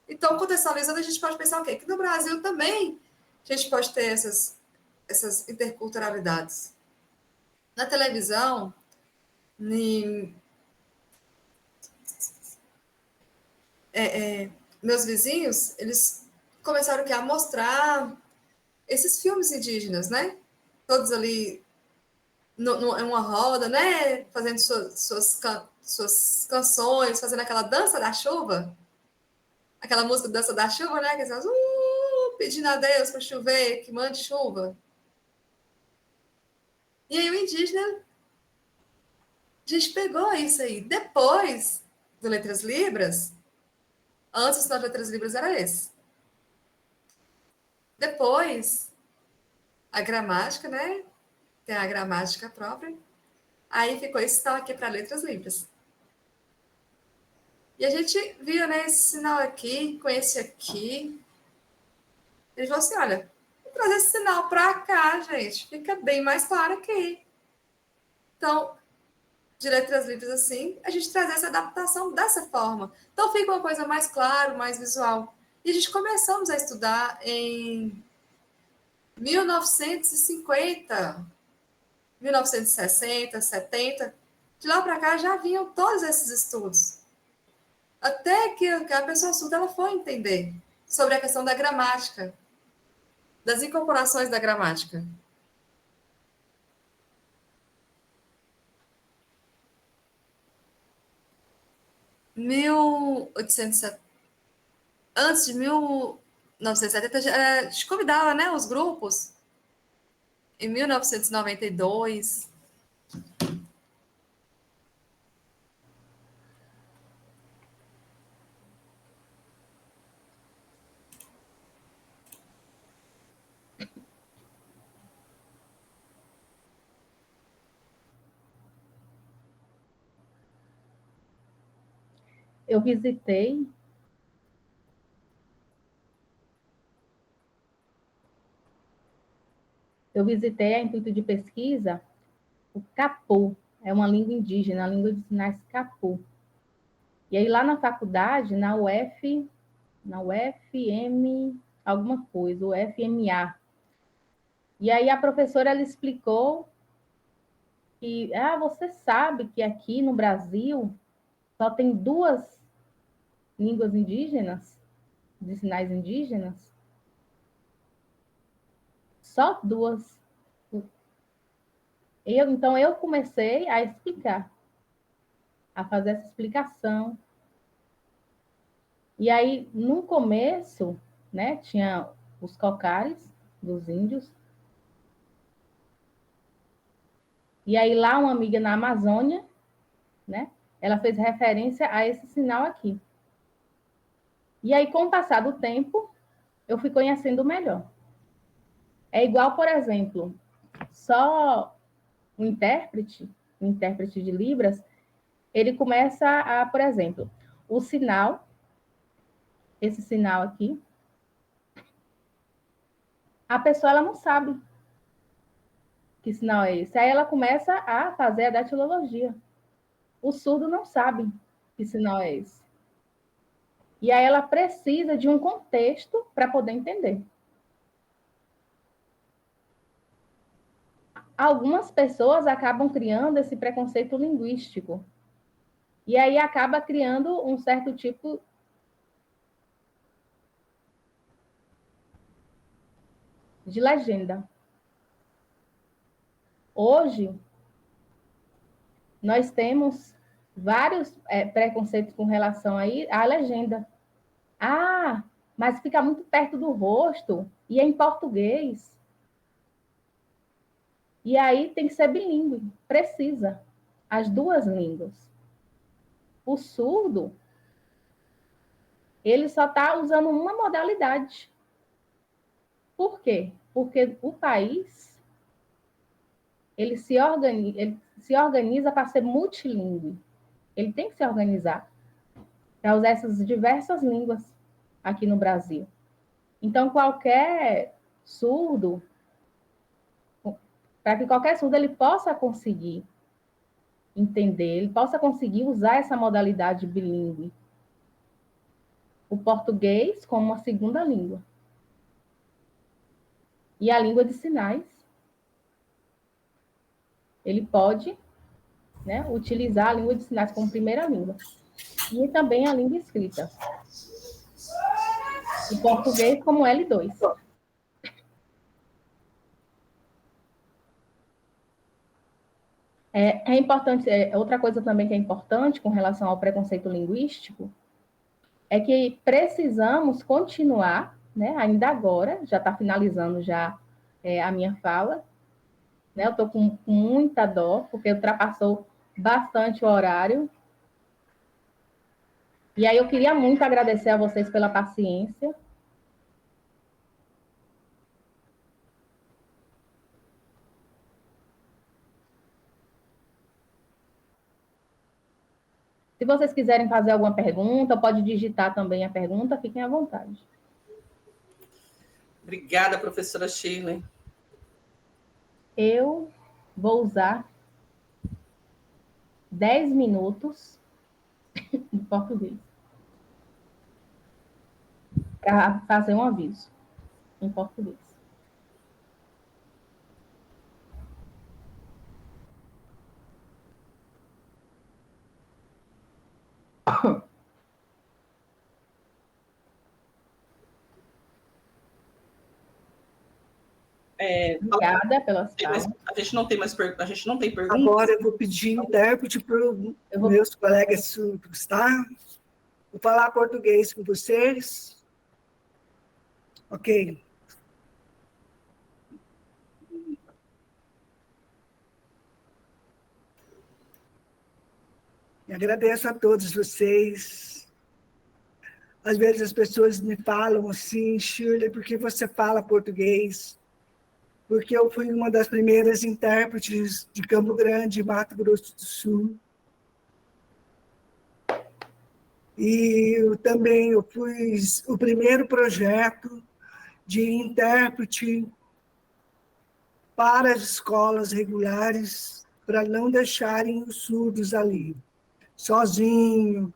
Então, contextualizando, a gente pode pensar o quê? Que no Brasil também a gente pode ter essas interculturalidades. Na televisão, meus vizinhos, eles começaram a mostrar esses filmes indígenas, né? Todos ali em uma roda, né? Fazendo suas canções, fazendo aquela dança da chuva, aquela música Dança da Chuva, né? Que eles fazem, pedindo a Deus para chover, que mande chuva. E aí o indígena, a gente pegou isso aí. Depois do Letras Libras, antes das Letras Libras era esse. Depois, a gramática, né? Tem a gramática própria. Aí ficou esse sinal aqui para Letras Libras. E a gente viu, né, esse sinal aqui, com esse aqui. Ele falou assim, olha, vou trazer esse sinal para cá, gente. Fica bem mais claro aqui. Então, de Letras Livres assim, a gente traz essa adaptação dessa forma. Então, fica uma coisa mais clara, mais visual. E a gente começamos a estudar em 1950, 1960, 70. De lá para cá já vinham todos esses estudos. Até que a pessoa surda ela foi entender sobre a questão da gramática, das incorporações da gramática. Antes de 1970, a gente convidava, né, os grupos. Em 1992. Eu visitei a intuito de pesquisa o Capu, é uma língua indígena, a língua de sinais Capu. E aí lá na faculdade, na UFM, alguma coisa, UFMA. E aí a professora ela explicou que, você sabe que aqui no Brasil só tem 2 línguas indígenas, de sinais indígenas? Só 2. Então eu comecei a explicar, a fazer essa explicação. E aí, no começo, né, tinha os cocares dos índios. E aí, lá, uma amiga na Amazônia, né, ela fez referência a esse sinal aqui. E aí, com o passar do tempo, eu fui conhecendo melhor. É igual, por exemplo, só o intérprete de Libras, ele começa a, por exemplo, o sinal, esse sinal aqui, a pessoa ela não sabe que sinal é esse. Aí ela começa a fazer a datilologia. O surdo não sabe que sinal é esse. E aí ela precisa de um contexto para poder entender. Algumas pessoas acabam criando esse preconceito linguístico. E aí acaba criando um certo tipo de legenda. Hoje, nós temos vários preconceitos com relação aí à legenda. Mas fica muito perto do rosto e é em português. E aí tem que ser bilíngue, precisa, as duas línguas. O surdo, ele só está usando uma modalidade. Por quê? Porque o país, ele se organiza para ser multilíngue. Ele tem que se organizar para usar essas diversas línguas aqui no Brasil. Então, qualquer surdo, para que qualquer surdo ele possa conseguir entender, ele possa conseguir usar essa modalidade bilíngue, o português como uma segunda língua. E a língua de sinais, ele pode, né, utilizar a língua de sinais como primeira língua. E também a língua escrita. O português como L2. É importante, outra coisa também que é importante com relação ao preconceito linguístico, é que precisamos continuar, né, ainda agora, já está finalizando já a minha fala, né, eu estou com muita dó, porque ultrapassou bastante o horário. E aí eu queria muito agradecer a vocês pela paciência. Se vocês quiserem fazer alguma pergunta, pode digitar também a pergunta, fiquem à vontade. Obrigada, professora Shirley. Eu vou usar 10 minutos de português para fazer um aviso em português. Obrigada pelas falas. A gente não tem perguntas. Agora eu vou pedir intérprete para os meus colegas surdos, tá? Vou falar português com vocês. Ok. E agradeço a todos vocês. Às vezes as pessoas me falam assim, Shirley, por que você fala português? Porque eu fui uma das primeiras intérpretes de Campo Grande, Mato Grosso do Sul. E eu fiz o primeiro projeto de intérprete para as escolas regulares, para não deixarem os surdos ali, sozinho.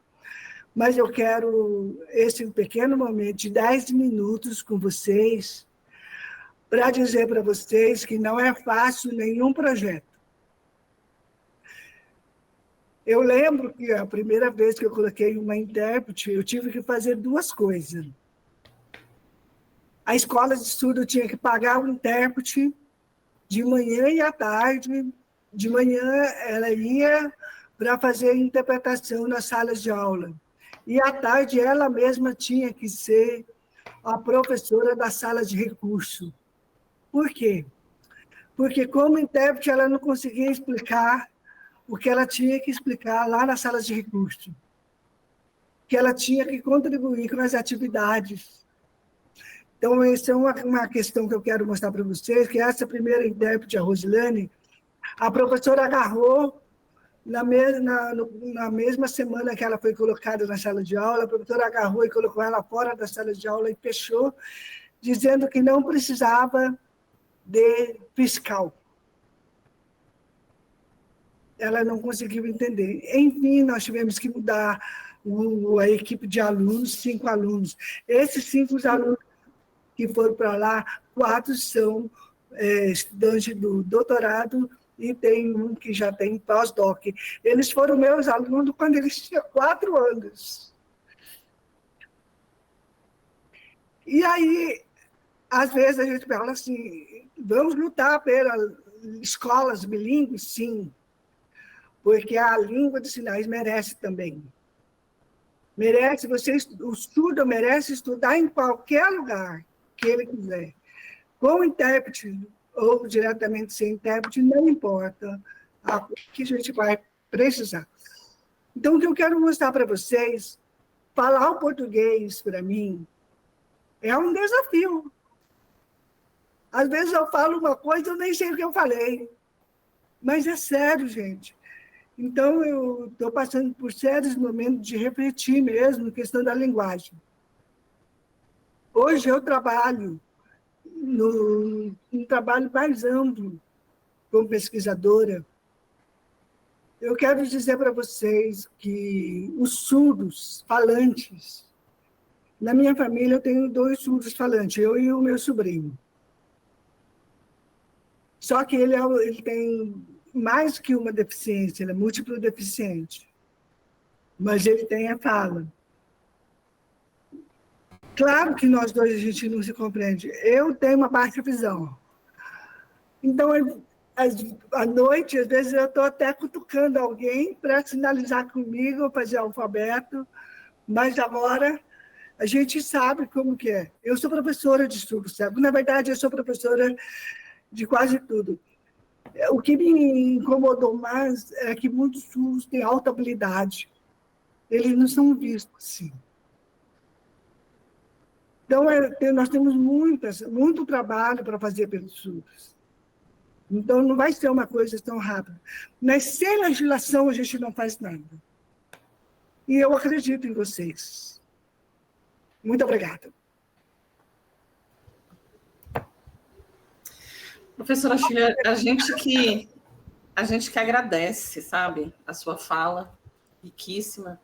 Mas eu quero esse pequeno momento de 10 minutos com vocês, para dizer para vocês que não é fácil nenhum projeto. Eu lembro que a primeira vez que eu coloquei uma intérprete, eu tive que fazer duas coisas. A escola de surdo tinha que pagar o intérprete de manhã e à tarde. De manhã, ela ia para fazer interpretação nas salas de aula. E à tarde, ela mesma tinha que ser a professora da sala de recurso. Por quê? Porque, como intérprete, ela não conseguia explicar o que ela tinha que explicar lá na sala de recurso. Que ela tinha que contribuir com as atividades. Então, essa é uma questão que eu quero mostrar para vocês, que essa primeira intérprete, a Rosilane, a professora agarrou, na mesma semana que ela foi colocada na sala de aula, a professora agarrou e colocou ela fora da sala de aula e fechou, dizendo que não precisava de fiscal. Ela não conseguiu entender. Enfim, nós tivemos que mudar a equipe de alunos, 5 alunos. Esses 5 alunos que foram para lá, 4 são estudantes do doutorado e tem um que já tem pós-doc. Eles foram meus alunos quando eles tinham 4 anos. E aí, às vezes, a gente fala assim, vamos lutar pelas escolas bilíngues? Sim, porque a língua de sinais merece também. Merece, o surdo merece estudar em qualquer lugar que ele quiser. Com intérprete ou diretamente sem intérprete, não importa o que a gente vai precisar. Então, o que eu quero mostrar para vocês, falar o português, para mim, é um desafio. Às vezes eu falo uma coisa e eu nem sei o que eu falei. Mas é sério, gente. Então, eu estou passando por sérios momentos de refletir mesmo na questão da linguagem. Hoje eu trabalho num trabalho mais amplo como pesquisadora. Eu quero dizer para vocês que os surdos falantes, na minha família eu tenho 2 surdos falantes, eu e o meu sobrinho. Só que ele tem mais que uma deficiência, ele é múltiplo deficiente, mas ele tem a fala. Claro que nós dois a gente não se compreende. Eu tenho uma baixa visão. Então, à noite, às vezes, eu estou até cutucando alguém para sinalizar comigo, fazer alfabeto, mas agora a gente sabe como que é. Eu sou professora de surdo cego. Na verdade, eu sou professora de quase tudo. O que me incomodou mais é que muitos surdos têm alta habilidade. Eles não são vistos assim. Então, nós temos muito trabalho para fazer pelos surdos. Então, não vai ser uma coisa tão rápida. Mas sem legislação, a gente não faz nada. E eu acredito em vocês. Muito obrigada. Professora Sheila, a gente que agradece, sabe, a sua fala riquíssima.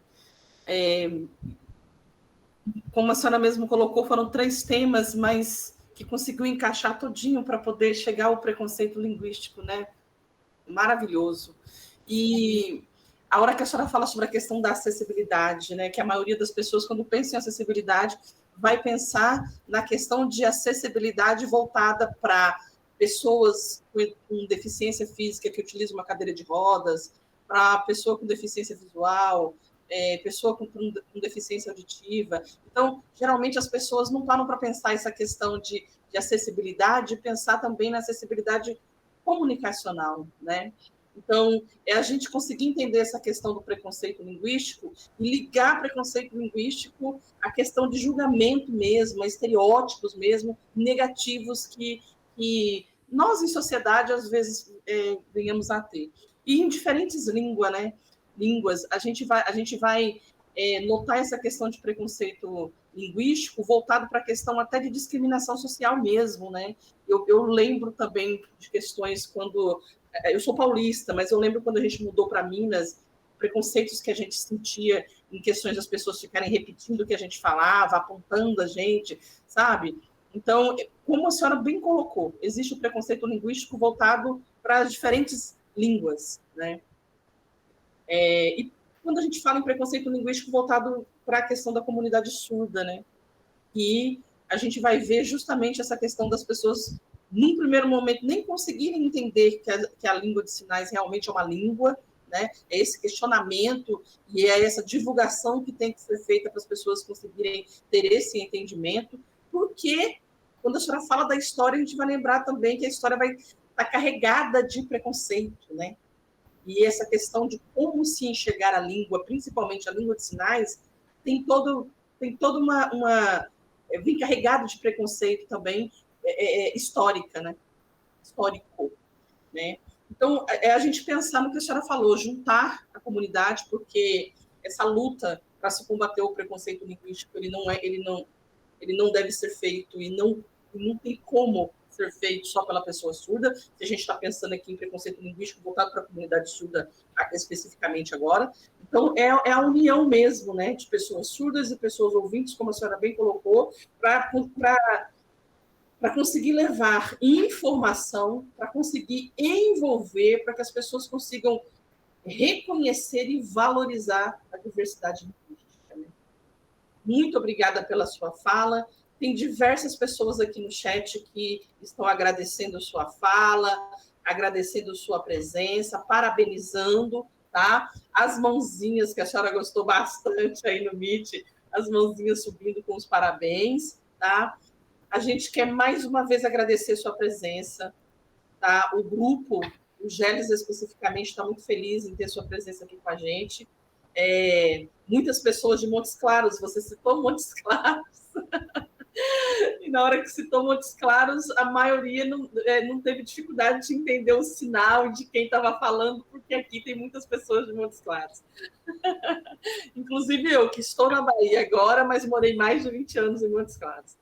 Como a senhora mesmo colocou, foram 3 temas, mas que conseguiu encaixar todinho para poder chegar ao preconceito linguístico, né? Maravilhoso. E a hora que a senhora fala sobre a questão da acessibilidade, né? Que a maioria das pessoas, quando pensa em acessibilidade, vai pensar na questão de acessibilidade voltada para pessoas com deficiência física que utilizam uma cadeira de rodas, para pessoa com deficiência visual, pessoa com deficiência auditiva. Então, geralmente, as pessoas não param para pensar essa questão de acessibilidade, pensar também na acessibilidade comunicacional, né? Então, a gente conseguir entender essa questão do preconceito linguístico e ligar preconceito linguístico à questão de julgamento mesmo, a estereótipos mesmo, negativos que nós, em sociedade, às vezes, venhamos a ter. E em diferentes línguas, a gente vai notar essa questão de preconceito linguístico voltado para a questão até de discriminação social mesmo, né? Eu lembro também de questões quando... Eu sou paulista, mas eu lembro quando a gente mudou para Minas, preconceitos que a gente sentia em questões das pessoas ficarem repetindo o que a gente falava, apontando a gente, sabe? Então, como a senhora bem colocou, existe o preconceito linguístico voltado para as diferentes línguas, né? E quando a gente fala em preconceito linguístico voltado para a questão da comunidade surda, né? E a gente vai ver justamente essa questão das pessoas, num primeiro momento, nem conseguirem entender que a língua de sinais realmente é uma língua, né? É esse questionamento e é essa divulgação que tem que ser feita para as pessoas conseguirem ter esse entendimento, porque quando a senhora fala da história, a gente vai lembrar também que a história vai estar carregada de preconceito, né? E essa questão de como se enxergar a língua, principalmente a língua de sinais, tem toda uma vem carregado de preconceito também histórica, né? Histórico, né? Então, a gente pensar no que a senhora falou, juntar a comunidade, porque essa luta para se combater o preconceito linguístico, ele não deve ser feito e não tem como ser feito só pela pessoa surda. Se a gente está pensando aqui em preconceito linguístico voltado para a comunidade surda especificamente agora. Então, é a união mesmo, né, de pessoas surdas e pessoas ouvintes, como a senhora bem colocou, para conseguir levar informação, para conseguir envolver, para que as pessoas consigam reconhecer e valorizar a diversidade linguística, né? Muito obrigada pela sua fala. Tem diversas pessoas aqui no chat que estão agradecendo a sua fala, agradecendo a sua presença, parabenizando, tá? As mãozinhas, que a senhora gostou bastante aí no Meet, as mãozinhas subindo com os parabéns, tá? A gente quer mais uma vez agradecer a sua presença. tá? O grupo, o Gélis especificamente, está muito feliz em ter sua presença aqui com a gente. Muitas pessoas de Montes Claros, você citou Montes Claros, e na hora que citou Montes Claros, a maioria não teve dificuldade de entender o sinal de quem estava falando, porque aqui tem muitas pessoas de Montes Claros. Inclusive eu, que estou na Bahia agora, mas morei mais de 20 anos em Montes Claros.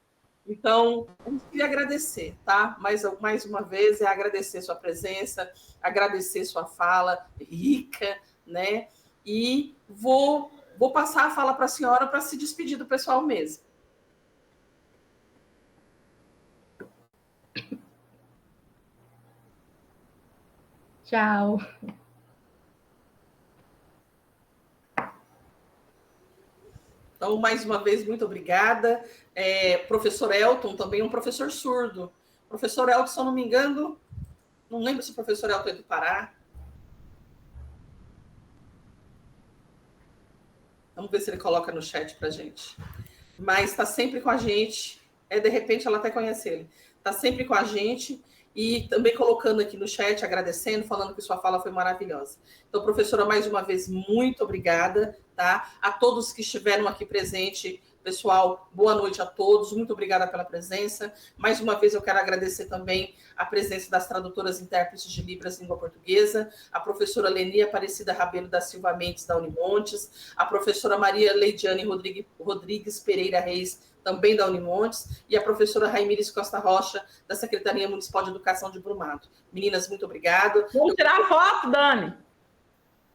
Então, eu queria agradecer, tá? Mais uma vez, agradecer sua presença, agradecer sua fala rica, né? E vou passar a fala para a senhora para se despedir do pessoal mesmo. Tchau. Então, mais uma vez, muito obrigada. Professor Elton, também um professor surdo. Professor Elton, se eu não me engano, não lembro se o professor Elton é do Pará. Vamos ver se ele coloca no chat para a gente. Mas está sempre com a gente. De repente, ela até conhece ele. Está sempre com a gente e também colocando aqui no chat, agradecendo, falando que sua fala foi maravilhosa. Então, professora, mais uma vez, muito obrigada, tá? A todos que estiveram aqui presentes, pessoal, boa noite a todos, muito obrigada pela presença. Mais uma vez, eu quero agradecer também a presença das tradutoras e intérpretes de Libras Língua Portuguesa, a professora Leni Aparecida Rabelo da Silva Mendes, da Unimontes, a professora Maria Leidiane Rodrigues Pereira Reis, também da Unimontes, e a professora Raimires Costa Rocha, da Secretaria Municipal de Educação de Brumado. Meninas, muito obrigada. Vamos tirar a foto, Dani.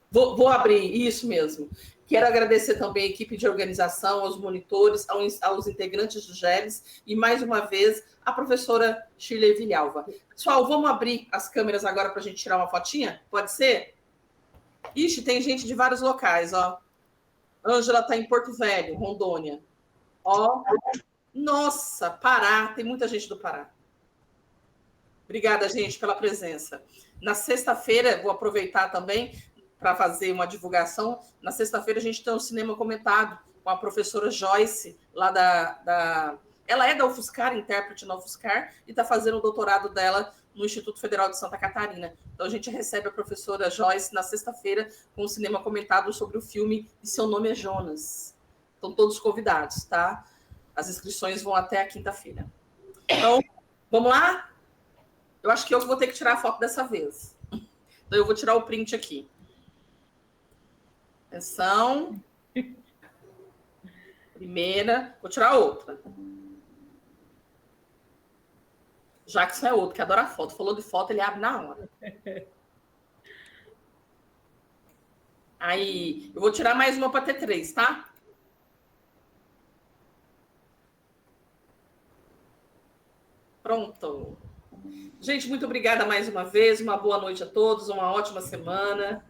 Vou abrir, isso mesmo. Quero agradecer também a equipe de organização, aos monitores, aos integrantes do GELES e, mais uma vez, a professora Shirley Vilhalva. Pessoal, vamos abrir as câmeras agora para a gente tirar uma fotinha? Pode ser? Ixi, tem gente de vários locais, ó. Ângela está em Porto Velho, Rondônia. Ó, nossa, Pará, tem muita gente do Pará. Obrigada, gente, pela presença. Na sexta-feira, vou aproveitar também para fazer uma divulgação. Na sexta-feira, a gente tem um cinema comentado com a professora Joyce, lá Ela é da UFSCar, intérprete na UFSCar, e está fazendo o doutorado dela no Instituto Federal de Santa Catarina. Então, a gente recebe a professora Joyce na sexta-feira com um cinema comentado sobre o filme E Seu Nome é Jonas. Estão todos convidados, tá? As inscrições vão até a quinta-feira. Então, vamos lá? Eu acho que eu vou ter que tirar a foto dessa vez. Então, eu vou tirar o print aqui. Atenção. Primeira. Vou tirar outra. Jackson é outro, que adora foto. Falou de foto, ele abre na hora. Aí, eu vou tirar mais uma para ter 3, tá? Pronto. Gente, muito obrigada mais uma vez. Uma boa noite a todos, uma ótima semana.